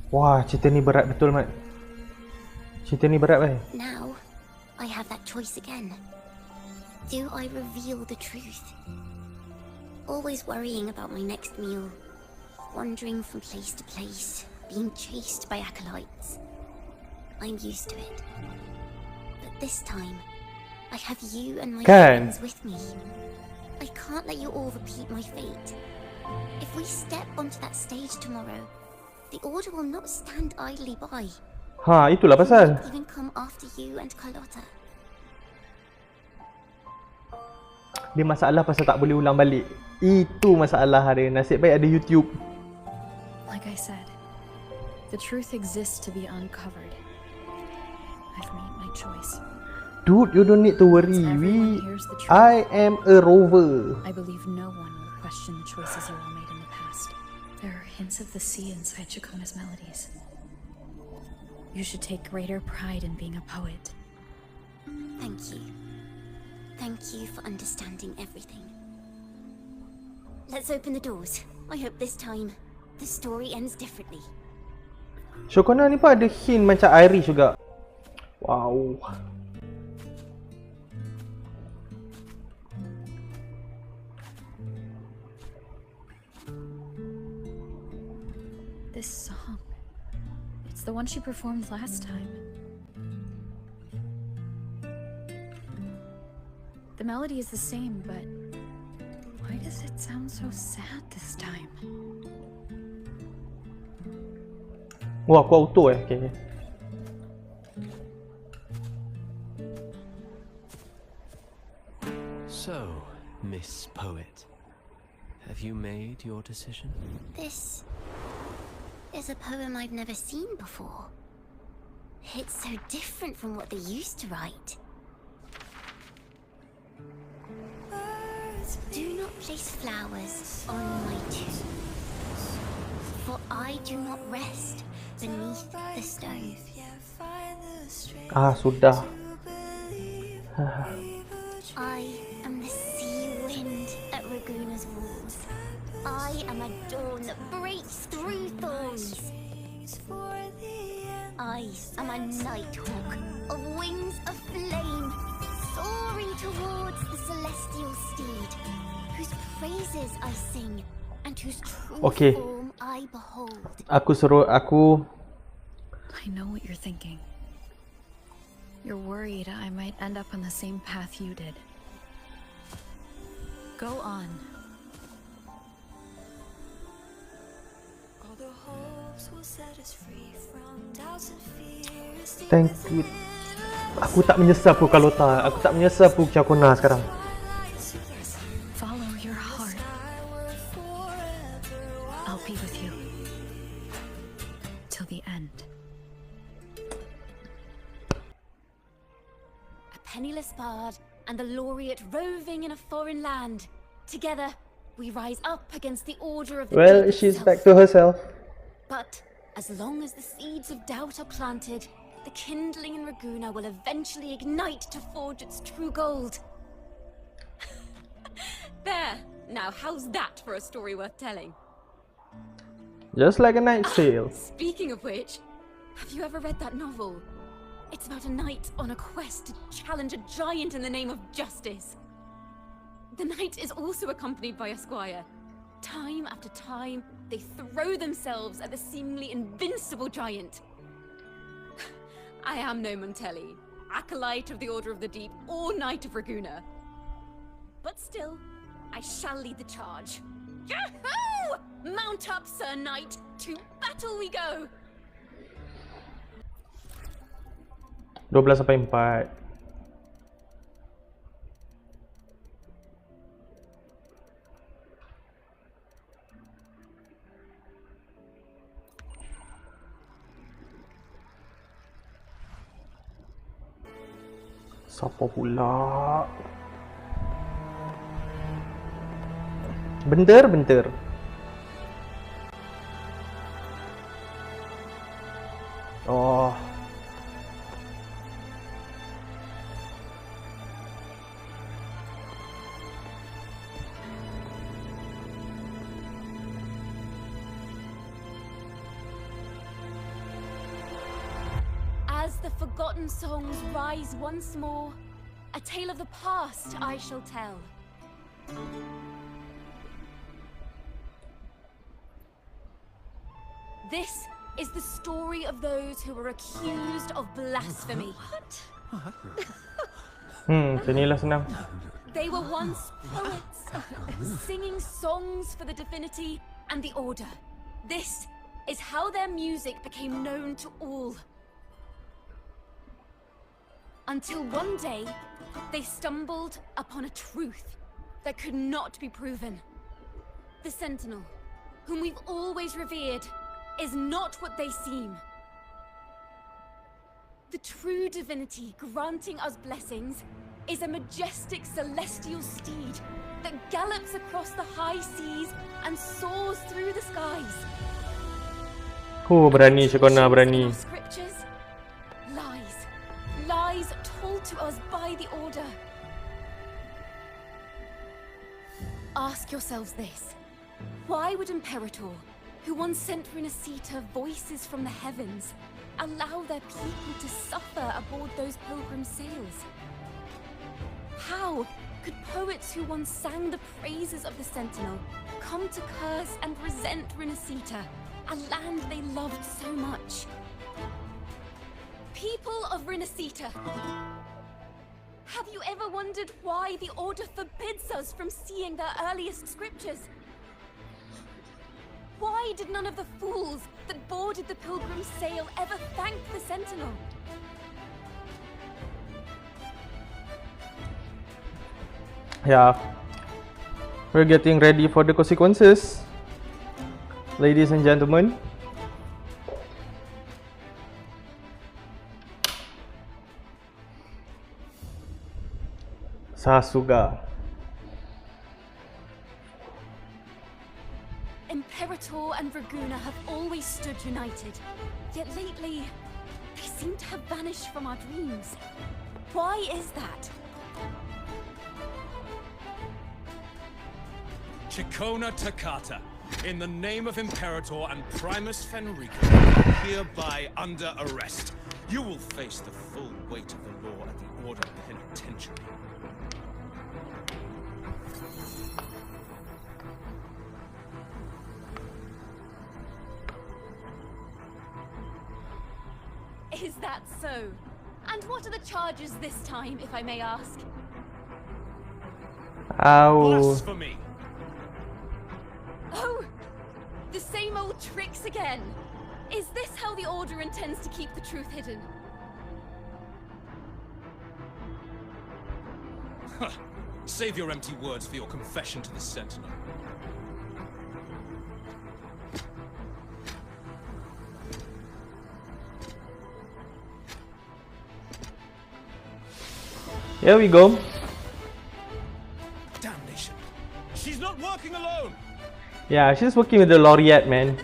wah, cerita ni berat betul, Mat. Cerita ni berat, bai. Now, I have that choice again. Do I reveal the truth? Always worrying about my next meal, wandering from place to place, being chased by acolytes. I'm used to it. But this time, I have you and my friends with me. I can't let you all repeat my fate. If we step onto that stage tomorrow, the Order will not stand idly by. Ha, itulah pasal. They will even come after you and Carlotta. Dia masalah pasal tak boleh ulang balik. Itu masalah dia. Nasib baik ada YouTube. Like I said, the truth exists to be uncovered. I've made my choice. Dude, you don't need to worry. I am a rover. I believe no one will question the choices you all made in the past. There are hints of the sea inside Ciaconna's melodies. You should take greater pride in being a poet. Thank you. Thank you for understanding everything. Let's open the doors. I hope this time the story ends differently. Ciaconna ni pun ada hint macam Irish juga. Wow. This song, it's the one she performed last time. The melody is the same, but why does it sound so sad this time? Wah, aku auto kayaknya. So, Miss Poet, have you made your decision? This is a poem I've never seen before. It's so different from what they used to write. Birds not place flowers on my tomb, for I do not rest beneath the stone. Sudah. I am the sea wind at Raguna's walls. I am a dawn that breaks through thorns. I am a nighthawk of wings of flame, soaring towards the celestial steed, whose praises I sing and whose true form I behold. I know what you're thinking. You're worried I might end up on the same path you did. Go on. Thank you. Aku tak menyesal pun kalau tak. Aku tak menyesal pun Ciaconna sekarang. Follow your heart. I'll be with you till the end. A penniless bard and the laureate roving in a foreign land. Together, we rise up against the order of the Well, she's back to herself. But as long as the seeds of doubt are planted, the kindling in Raguna will eventually ignite to forge its true gold. There! Now, how's that for a story worth telling? Just like a night sail. Speaking of which, have you ever read that novel? It's about a knight on a quest to challenge a giant in the name of justice. The knight is also accompanied by a squire. Time after time, they throw themselves at the seemingly invincible giant. I am no Montelli, acolyte of the Order of the Deep or Knight of Raguna. But still, I shall lead the charge. Yahoo! Mount up, Sir Knight! To battle we go! 12-4. Siapa pula? Bentar. Oh. As the forgotten songs rise once more, a tale of the past I shall tell. This is the story of those who were accused of blasphemy. Inilah senang. They were once poets, singing songs for the divinity and the order. This is how their music became known to all. Until one day, they stumbled upon a truth that could not be proven. The Sentinel, whom we've always revered, is not what they seem. The true divinity granting us blessings is a majestic celestial steed that gallops across the high seas and soars through the skies. Berani Ciaconna, berani. Scriptures, lies told to us by the Order. Ask yourselves this. Why would Imperator, who once sent Renacita voices from the heavens, allow their people to suffer aboard those pilgrim sails? How could poets who once sang the praises of the Sentinel come to curse and resent Renacita, a land they loved so much? People of Renacita, have you ever wondered why the Order forbids us from seeing their earliest scriptures? Why did none of the fools that boarded the pilgrim sail ever thank the Sentinel? Yeah. We're getting ready for the consequences. Ladies and gentlemen. Sasuga. Imperator and Draguna have always stood united. Yet lately, they seem to have vanished from our dreams. Why is that? Ciaconna Toccata, in the name of Imperator and Primus Fenrico, hereby under arrest. You will face the full weight of the law at the Order Penitentiary. Is that so? And what are the charges this time, if I may ask? Ow. Blasphemy! Oh! The same old tricks again! Is this how the Order intends to keep the truth hidden? Save your empty words for your confession to the Sentinel. Here we go. Damnation! She's not working alone! Yeah, she's working with the laureate, man.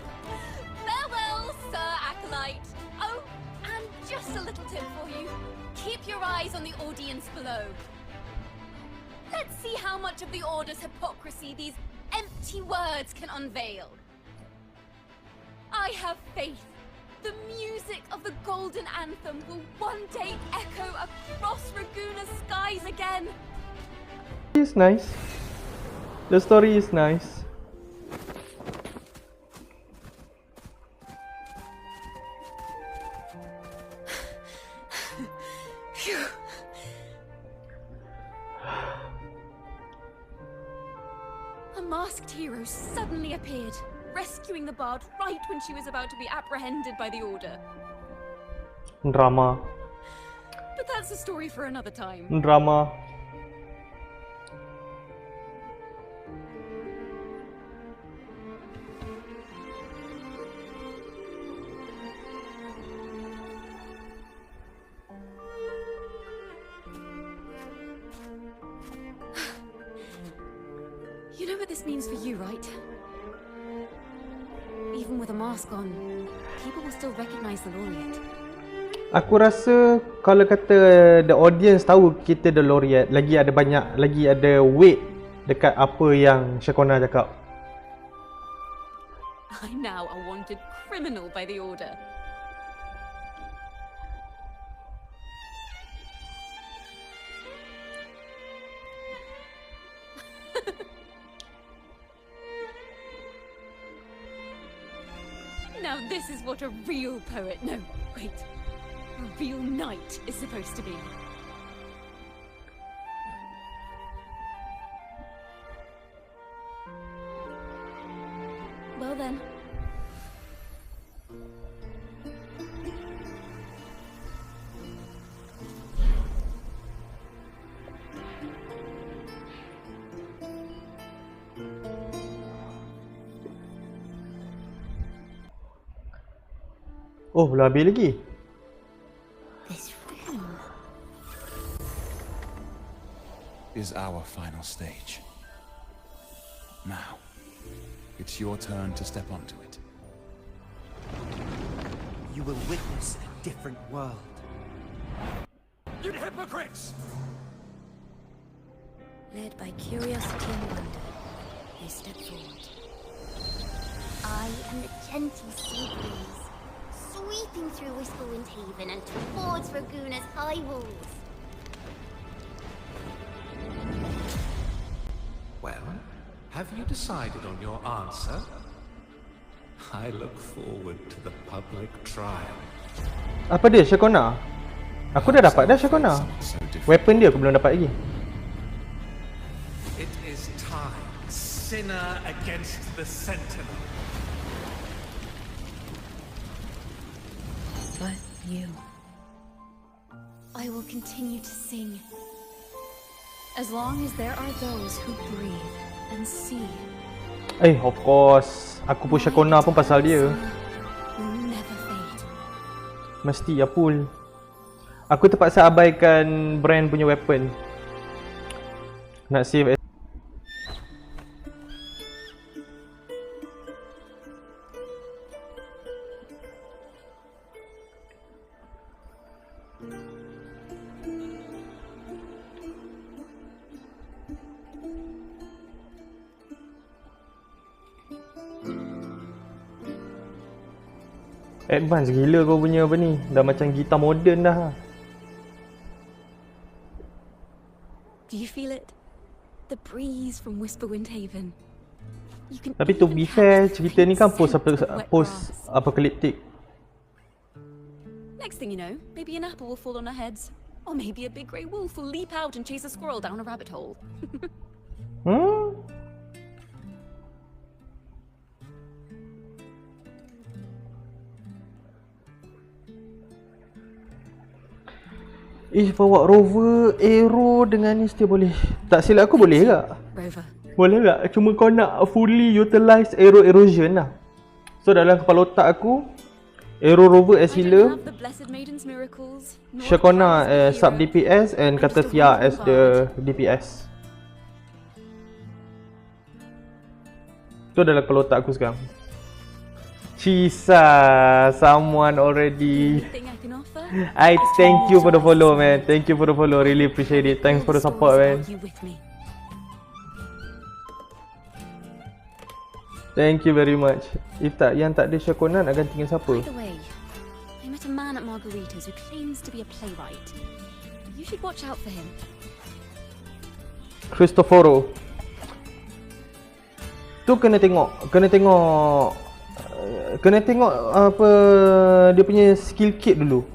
Farewell, Sir Acolyte. Oh, and just a little tip for you. Keep your eyes on the audience below. Let's see how much of the Order's hypocrisy these empty words can unveil. I have faith. The music of the Golden Anthem will one day echo across Raguna's skies again. It's nice. The story is nice. A masked hero suddenly appeared, rescuing the bard right when she was about to be apprehended by the Order. Drama. But that's a story for another time. Drama. You know what this means for you, right? Even with a mask on, people will still recognize the laureate. Aku rasa kalau kata the audience tahu kita the laureate, lagi ada banyak, lagi ada weight dekat apa yang Ciaconna cakap. I'm now a wanted criminal by the Order. Now this is what a real poet, no, wait, a real knight is supposed to be. Well then. Oh, belum habis lagi. This room is our final stage. Now, it's your turn to step onto it. You will witness a different world. You hypocrites! Led by curiosity and wonder, they step forward. I am the gentle sea breeze, sweeping through Whistlewind Haven and towards Raguna's high walls. Well, have you decided on your answer? I look forward to the public trial. Apa dia Ciaconna? Aku dah dapat dah Ciaconna. Weapon dia aku belum dapat lagi. It is time, sinner against the Sentinel. But you. I will continue to sing. As long as there are those who breathe and see. Of course. Aku push Ciaconna pun pasal dia. Will never fade. Mesti Apul. Aku terpaksa abaikan brand punya weapon. Nak save. Advance gila kau punya apa ni. Dah macam gitar moden dah. Do you feel it? The breeze from Whisperwind Haven. You can Tapi to be fair, cerita ni kan post apocalyptic. Next thing you know, maybe an apple will fall on our heads. Or maybe a big grey wolf will leap out and chase a squirrel down a rabbit hole. Bawa rover, arrow dengan ni still boleh. Tak silap aku boleh tak? Rover. Boleh tak? Cuma kau nak fully utilize arrow erosion lah. So dalam kepala otak aku, arrow rover as healer, Ciaconna as sub DPS and Catathea as the DPS. Tu dalam kepala otak aku sekarang. Cisa, someone already. I thank you for the follow, man. Thank you for the follow. Really appreciate it. Thanks for the support, man. Thank you very much. If tak, yang tak ada Ciaconna nak ganti dengan siapa? By the way, I met a man at Margarita's who claims to be a playwright. You should watch out for him. Cristoforo. Tu kena tengok apa dia punya skill kit dulu.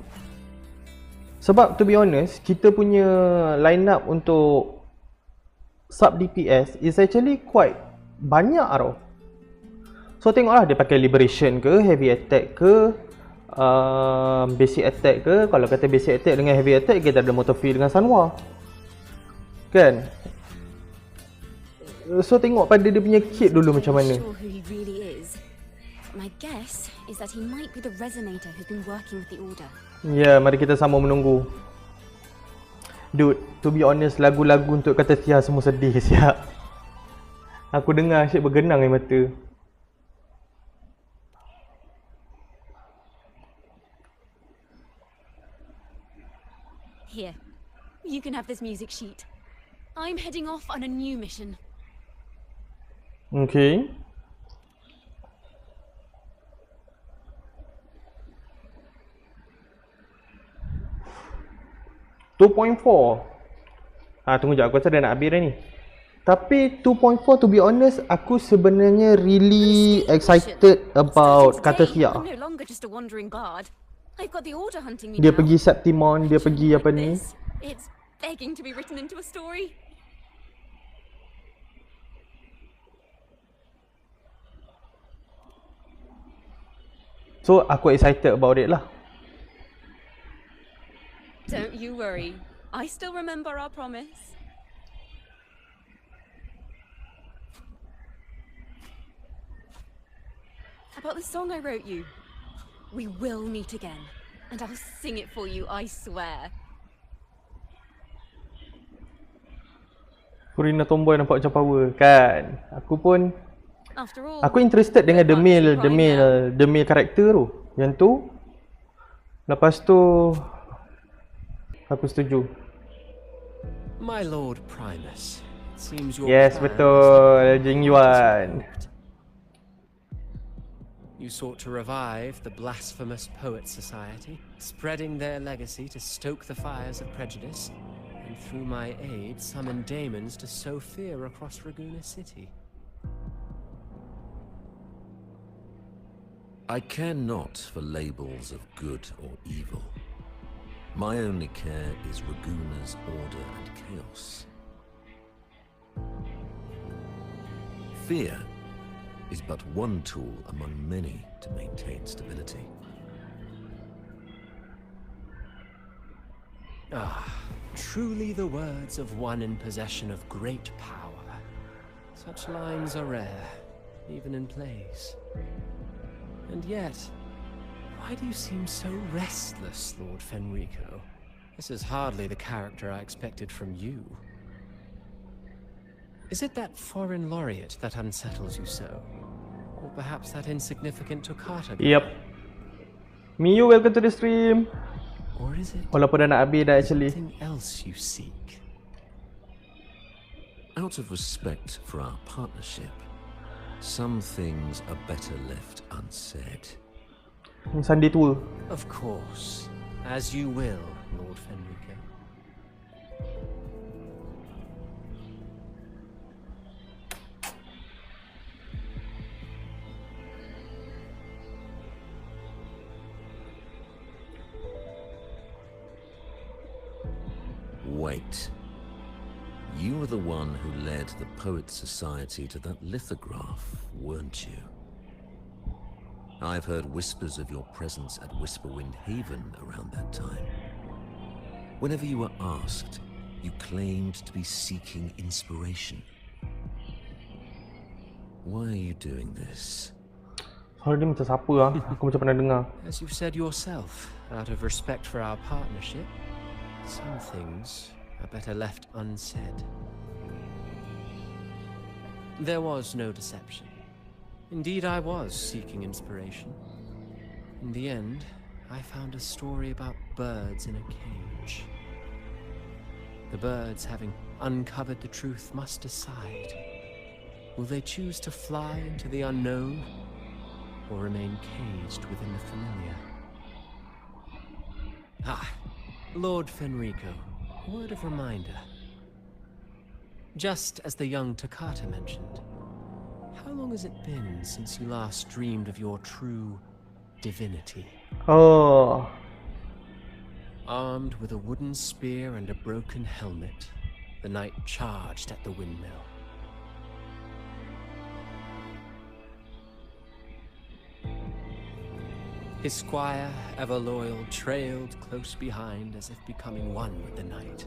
Sebab to be honest, kita punya line up untuk sub DPS is actually quite banyak tau. So tengoklah dia pakai liberation ke, heavy attack ke, basic attack ke. Kalau kata basic attack dengan heavy attack, kita ada motor free dengan Sanwa, kan? So tengok pada dia punya kit dulu macam mana. My guess is that he might be the resonator who's been working with the order. Ya, mari kita sama menunggu. Dude, to be honest, lagu-lagu untuk Catathea semua sedih siap. Aku dengar asyik bergenang air mata. Here, you can have this music sheet. I'm heading off on a new mission. Okay. Tunggu jap, aku rasa dah nak habis dah ni. Tapi 2.4 to be honest, aku sebenarnya really excited about Catathea. Dia pergi Septimon, dia pergi apa ni? So aku excited about it lah. Don't you worry. I still remember our promise. About the song I wrote you. We will meet again. And I'll sing it for you, I swear. Purina Tomboy nampak macam power, kan? Aku interested dengan the male karakter tu. Yang tu. Lepas tu aku setuju. My Lord Primus, it seems your yes, betul. Jing Yuan. You sought to revive the blasphemous Poets Society, spreading their legacy to stoke the fires of prejudice, and through my aid summon daemons to sow fear across Raguena City. I care not for labels of good or evil. My only care is Raguena's order and chaos. Fear is but one tool among many to maintain stability. Truly the words of one in possession of great power. Such lines are rare, even in plays. And yet, why do you seem so restless, Lord Fenrico? This is hardly the character I expected from you. Is it that foreign laureate that unsettles you so? Or perhaps that insignificant Toccata? Yep. Miyu, welcome to the stream. Or is it walaupun dah nak habis dah actually. Something else you seek? Out of respect for our partnership, some things are better left unsaid. Ni Sunday tua. Of course. As you will, Lord Fenrico. Wait. You were the one who led the Poet Society to that lithograph, weren't you? I've heard whispers of your presence at Whisperwind Haven around that time. Whenever you were asked, you claimed to be seeking inspiration. Why are you doing this? Soal dia macam siapa lah? Aku macam pernah dengar. As you said yourself, out of respect for our partnership, some things are better left unsaid. There was no deception. Indeed, I was seeking inspiration. In the end, I found a story about birds in a cage. The birds, having uncovered the truth, must decide. Will they choose to fly into the unknown, or remain caged within the familiar? Ah, Lord Fenrico, a word of reminder. Just as the young Toccata mentioned, how long has it been since you last dreamed of your true divinity? Oh. Armed with a wooden spear and a broken helmet, the knight charged at the windmill. His squire, ever loyal, trailed close behind as if becoming one with the knight.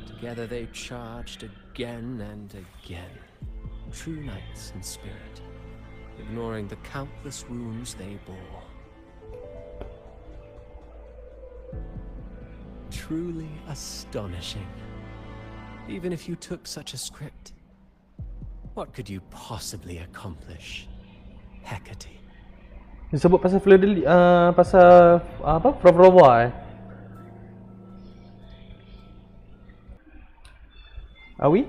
Together they charged again and again, true knights in spirit, ignoring the countless wounds they bore. Truly astonishing. Even if you took such a script, what could you possibly accomplish, Hecate? Dia sebut pasal pasal apa? Frova Are we?